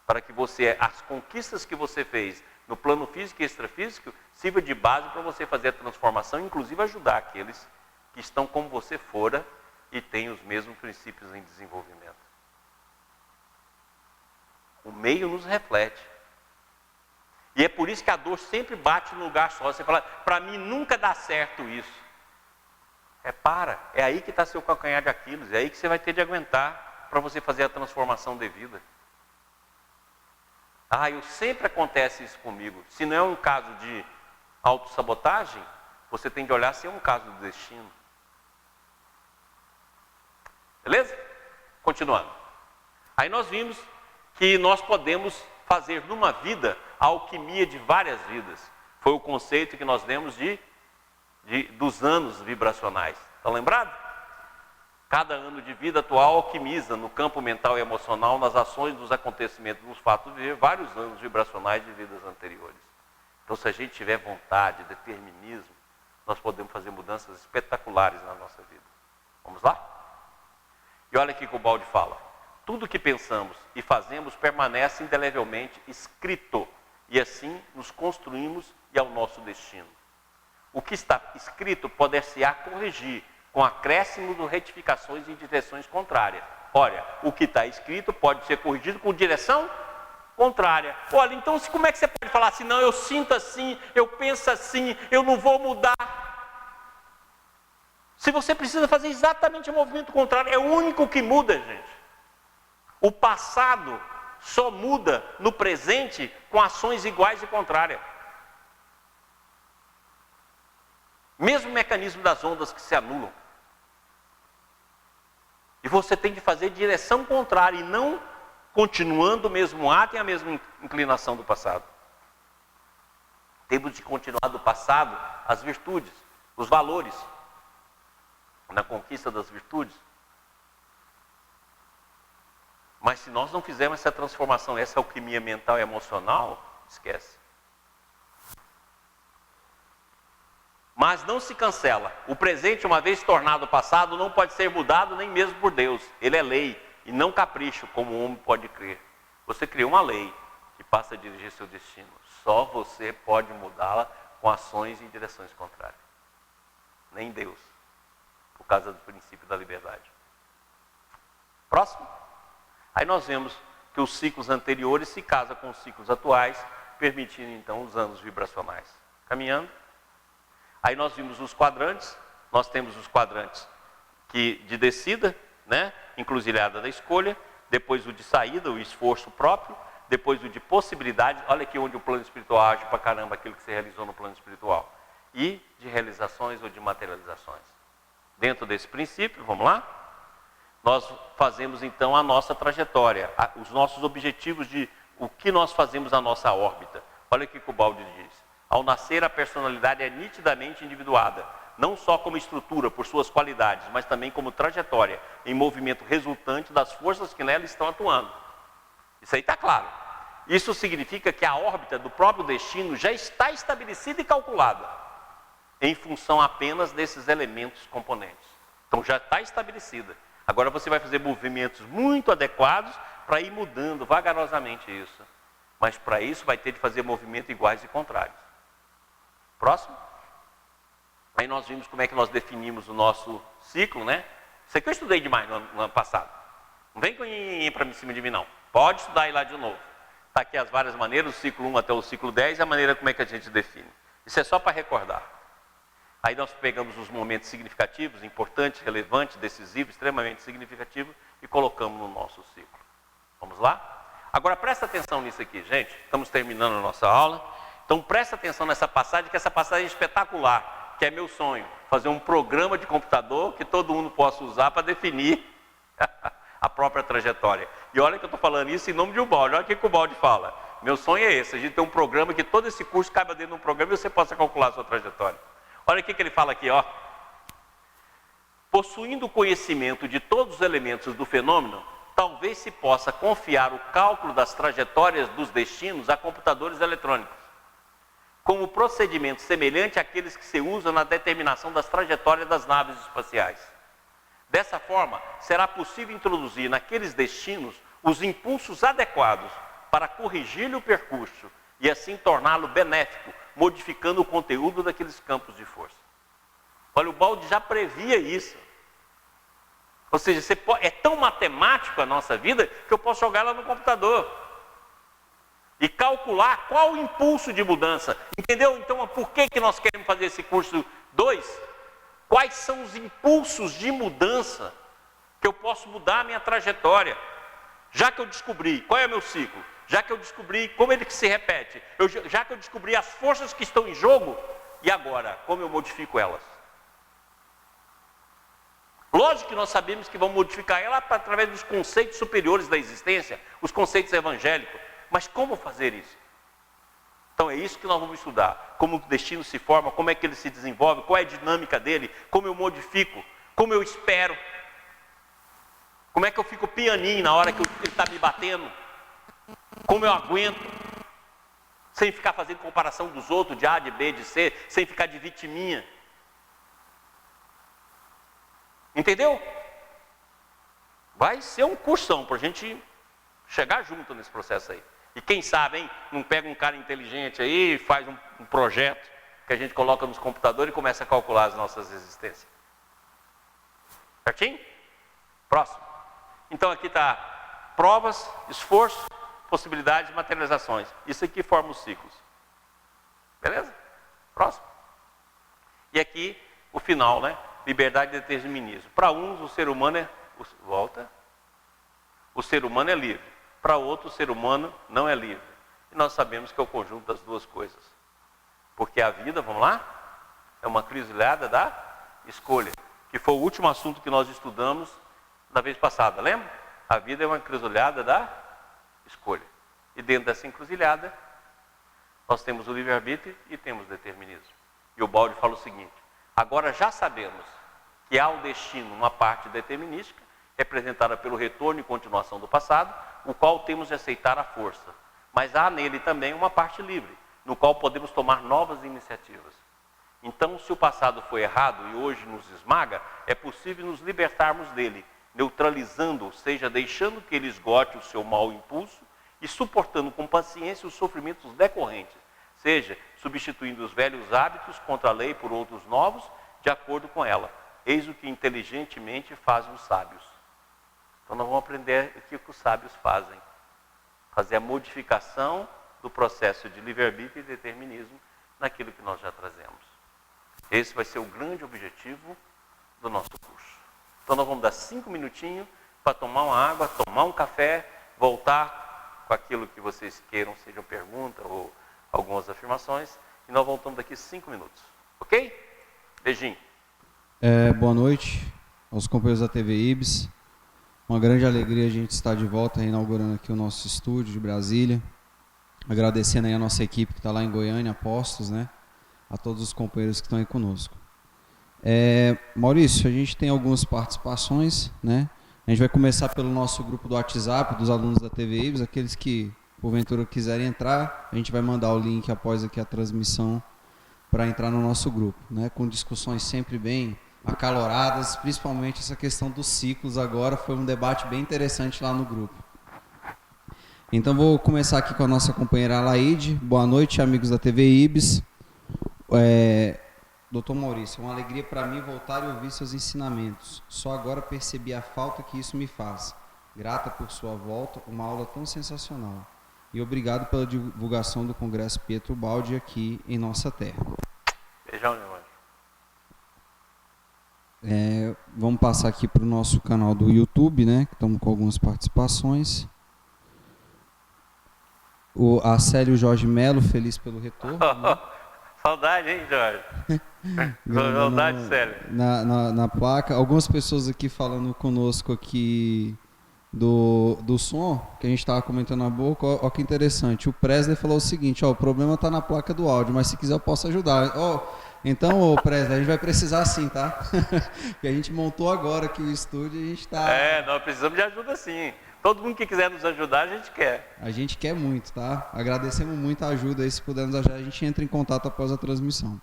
Para que você, as conquistas que você fez no plano físico e extrafísico, sirva de base para você fazer a transformação, inclusive ajudar aqueles que estão como você fora e têm os mesmos princípios em desenvolvimento. O meio nos reflete. E é por isso que a dor sempre bate no lugar só. Você fala, para mim nunca dá certo isso. É aí que está seu calcanhar de Aquiles, é aí que você vai ter de aguentar para você fazer a transformação devida. Sempre acontece isso comigo. Se não é um caso de autossabotagem, você tem de olhar se é um caso do destino. Beleza? Continuando. Aí nós vimos que nós podemos fazer numa vida a alquimia de várias vidas. Foi o conceito que nós demos dos anos vibracionais. Estão lembrados? Cada ano de vida atual alquimiza no campo mental e emocional, nas ações, nos acontecimentos, nos fatos de vários anos vibracionais de vidas anteriores. Então, se a gente tiver vontade, determinismo, nós podemos fazer mudanças espetaculares na nossa vida. Vamos lá? E olha aqui que o Baldi fala. Tudo que pensamos e fazemos permanece indelevelmente escrito, e assim nos construímos e ao nosso destino. O que está escrito poder-se-á corrigir, com acréscimo de retificações em direções contrárias. Olha, o que está escrito pode ser corrigido com direção contrária. Olha, então como é que você pode falar assim, não, eu sinto assim, eu penso assim, eu não vou mudar? Se você precisa fazer exatamente o movimento contrário, é o único que muda, gente. O passado só muda no presente com ações iguais e contrárias. Mesmo mecanismo das ondas que se anulam. E você tem que fazer direção contrária e não continuando o mesmo ato e a mesma inclinação do passado. Temos de continuar do passado as virtudes, os valores, na conquista das virtudes. Mas se nós não fizermos essa transformação, essa alquimia mental e emocional, esquece. Mas não se cancela. O presente, uma vez tornado passado, não pode ser mudado nem mesmo por Deus. Ele é lei e não capricho, como o homem pode crer. Você criou uma lei que passa a dirigir seu destino. Só você pode mudá-la com ações em direções contrárias. Nem Deus, por causa do princípio da liberdade. Próximo. Aí nós vemos que os ciclos anteriores se casam com os ciclos atuais, permitindo então os anos vibracionais. Caminhando. Aí nós vimos os quadrantes, nós temos os quadrantes de descida, né? Encruzilhada da escolha, depois o de saída, o esforço próprio, depois o de possibilidade, olha aqui onde o plano espiritual age pra caramba, aquilo que você realizou no plano espiritual, e de realizações ou de materializações. Dentro desse princípio, vamos lá? Nós fazemos então a nossa trajetória, os nossos objetivos de o que nós fazemos na nossa órbita. Olha o que o Baldi diz. Ao nascer, a personalidade é nitidamente individuada, não só como estrutura, por suas qualidades, mas também como trajetória, em movimento resultante das forças que nela estão atuando. Isso aí está claro. Isso significa que a órbita do próprio destino já está estabelecida e calculada, em função apenas desses elementos componentes. Então já está estabelecida. Agora você vai fazer movimentos muito adequados para ir mudando vagarosamente isso. Mas para isso vai ter de fazer movimentos iguais e contrários. Próximo. Aí nós vimos como é que nós definimos o nosso ciclo, né? Isso aqui eu estudei demais no ano passado. Não vem para cima de mim, não. Pode estudar aí lá de novo. Está aqui as várias maneiras, o ciclo 1 até o ciclo 10, e a maneira como é que a gente define. Isso é só para recordar. Aí nós pegamos os momentos significativos, importantes, relevantes, decisivos, extremamente significativos, e colocamos no nosso ciclo. Vamos lá? Agora presta atenção nisso aqui, gente. Estamos terminando a nossa aula. Então presta atenção nessa passagem, que essa passagem é espetacular, que é meu sonho. Fazer um programa de computador que todo mundo possa usar para definir a própria trajetória. E olha que eu estou falando isso em nome de Ubaldi. Olha o que o Ubaldi fala. Meu sonho é esse, a gente tem um programa que todo esse curso caiba dentro de um programa e você possa calcular a sua trajetória. Olha o que ele fala aqui, ó. Possuindo conhecimento de todos os elementos do fenômeno, talvez se possa confiar o cálculo das trajetórias dos destinos a computadores eletrônicos, como procedimento semelhante àqueles que se usam na determinação das trajetórias das naves espaciais. Dessa forma, será possível introduzir naqueles destinos os impulsos adequados para corrigir-lhe o percurso e assim torná-lo benéfico, modificando o conteúdo daqueles campos de força. Olha, o Baldi já previa isso. Ou seja, é tão matemático a nossa vida que eu posso jogar ela no computador e calcular qual o impulso de mudança. Entendeu? Então, por que nós queremos fazer esse curso 2? Quais são os impulsos de mudança que eu posso mudar a minha trajetória? Já que eu descobri qual é o meu ciclo, já que eu descobri como ele se repete, já que eu descobri as forças que estão em jogo, e agora, como eu modifico elas? Lógico que nós sabemos que vamos modificar ela através dos conceitos superiores da existência, os conceitos evangélicos. Mas como fazer isso? Então é isso que nós vamos estudar. Como o destino se forma, como é que ele se desenvolve, qual é a dinâmica dele, como eu modifico, como eu espero. Como é que eu fico pianinho na hora que ele está me batendo. Como eu aguento. Sem ficar fazendo comparação dos outros, de A, de B, de C, sem ficar de vitiminha. Entendeu? Vai ser um cursão para a gente chegar junto nesse processo aí. E quem sabe, hein, não pega um cara inteligente aí e faz um projeto que a gente coloca nos computadores e começa a calcular as nossas existências. Certinho? Próximo. Então aqui está provas, esforço, possibilidades e materializações. Isso aqui forma os ciclos. Beleza? Próximo. E aqui o final, né? Liberdade e determinismo. Para uns o ser humano é... Volta. o ser humano é livre. Para outro, o ser humano não é livre. E nós sabemos que é o conjunto das duas coisas. Porque a vida, vamos lá, é uma encruzilhada da escolha, que foi o último assunto que nós estudamos na vez passada, lembra? A vida é uma encruzilhada da escolha. E dentro dessa encruzilhada, nós temos o livre-arbítrio e temos o determinismo. E o Baldi fala o seguinte: agora já sabemos que há o destino, uma parte determinística, representada pelo retorno e continuação do passado, o qual temos de aceitar à força. Mas há nele também uma parte livre, no qual podemos tomar novas iniciativas. Então, se o passado foi errado e hoje nos esmaga, é possível nos libertarmos dele, neutralizando, ou seja, deixando que ele esgote o seu mau impulso e suportando com paciência os sofrimentos decorrentes, seja substituindo os velhos hábitos contra a lei por outros novos, de acordo com ela. Eis o que inteligentemente fazem os sábios. Então nós vamos aprender o que os sábios fazem. Fazer a modificação do processo de livre-arbítrio e determinismo naquilo que nós já trazemos. Esse vai ser o grande objetivo do nosso curso. Então nós vamos dar 5 minutinhos para tomar uma água, tomar um café, voltar com aquilo que vocês queiram, sejam perguntas ou algumas afirmações, e nós voltamos daqui 5 minutos. Ok? Beijinho. Boa noite aos companheiros da TV IBS. Uma grande alegria a gente estar de volta, inaugurando aqui o nosso estúdio de Brasília. Agradecendo aí a nossa equipe que está lá em Goiânia, Postos, né? A todos os companheiros que estão aí conosco. Maurício, a gente tem algumas participações, né? A gente vai começar pelo nosso grupo do WhatsApp, dos alunos da TV IBS, aqueles que, porventura, quiserem entrar, a gente vai mandar o link após aqui a transmissão para entrar no nosso grupo, né? Com discussões sempre bem acaloradas, principalmente essa questão dos ciclos agora, foi um debate bem interessante lá no grupo. Então vou começar aqui com a nossa companheira Alaide. Boa noite, amigos da TV IBS. Doutor Maurício, é uma alegria para mim voltar e ouvir seus ensinamentos. Só agora percebi a falta que isso me faz. Grata por sua volta, uma aula tão sensacional. E obrigado pela divulgação do Congresso Pietro Baldi aqui em nossa terra. Beijão, meu irmão. Vamos passar aqui para o nosso canal do YouTube, né? Que estamos com algumas participações. A Célio Jorge Melo, feliz pelo retorno. Né? Saudade, hein, Jorge? Saudade, Célio. Na placa. Algumas pessoas aqui falando conosco aqui do som, que a gente estava comentando na boca. Ó que interessante. O Presley falou o seguinte, ó, o problema está na placa do áudio, mas se quiser eu posso ajudar. Então, Presley, a gente vai precisar sim, tá? Porque a gente montou agora aqui o estúdio e a gente está... nós precisamos de ajuda sim. Todo mundo que quiser nos ajudar, a gente quer. A gente quer muito, tá? Agradecemos muito a ajuda aí, se puder nos ajudar, a gente entra em contato após a transmissão.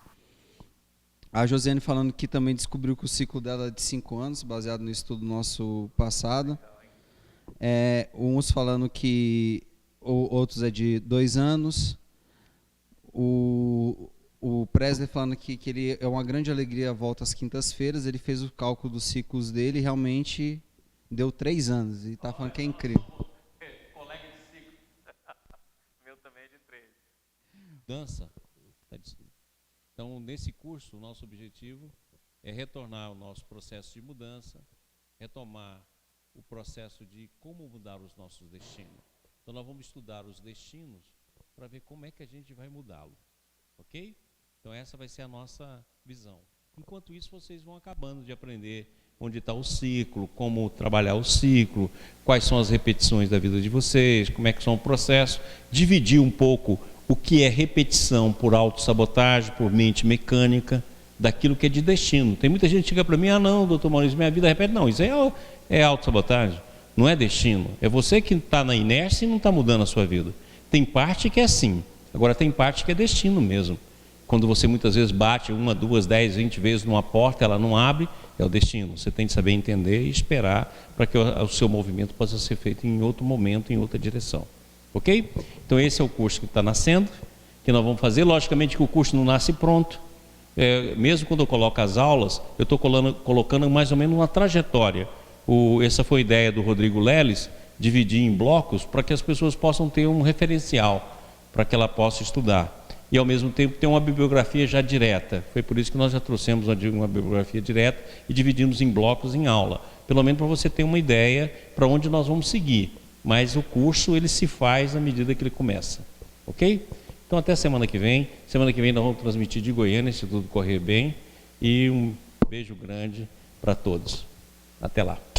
A Josiane falando que também descobriu que o ciclo dela é de 5 anos, baseado no estudo nosso passado. Uns falando que outros é de 2 anos. O Presley falando que ele é uma grande alegria a volta às quintas-feiras. Ele fez o cálculo dos ciclos dele e realmente deu 3 anos. E está falando que é incrível. Colega de ciclo. Meu também é de 3. Dança. Então, nesse curso, o nosso objetivo é retornar ao nosso processo de mudança, retomar o processo de como mudar os nossos destinos. Então, nós vamos estudar os destinos para ver como é que a gente vai mudá-lo. Ok? Então, essa vai ser a nossa visão. Enquanto isso, vocês vão acabando de aprender onde está o ciclo, como trabalhar o ciclo, quais são as repetições da vida de vocês, como é que são o processo, dividir um pouco o que é repetição por autossabotagem, por mente mecânica, daquilo que é de destino. Tem muita gente que chega para mim, não, doutor Maurício, minha vida repete. Não, isso é autossabotagem, não é destino. É você que está na inércia e não está mudando a sua vida. Tem parte que é assim, agora tem parte que é destino mesmo. Quando você muitas vezes bate 1, 2, 10, 20 vezes numa porta, ela não abre, é o destino. Você tem que saber entender e esperar para que o seu movimento possa ser feito em outro momento, em outra direção. Ok? Então esse é o curso que está nascendo, que nós vamos fazer. Logicamente que o curso não nasce pronto. Mesmo quando eu coloco as aulas, eu estou colocando mais ou menos uma trajetória. Essa foi a ideia do Rodrigo Leles, dividir em blocos para que as pessoas possam ter um referencial, para que ela possa estudar. e ao mesmo tempo ter uma bibliografia já direta. Foi por isso que nós já trouxemos uma bibliografia direta e dividimos em blocos em aula, pelo menos para você ter uma ideia para onde nós vamos seguir. Mas o curso ele se faz à medida que ele começa, ok? Então até semana que vem. Semana que vem nós vamos transmitir de Goiânia, se tudo correr bem, e um beijo grande para todos. Até lá.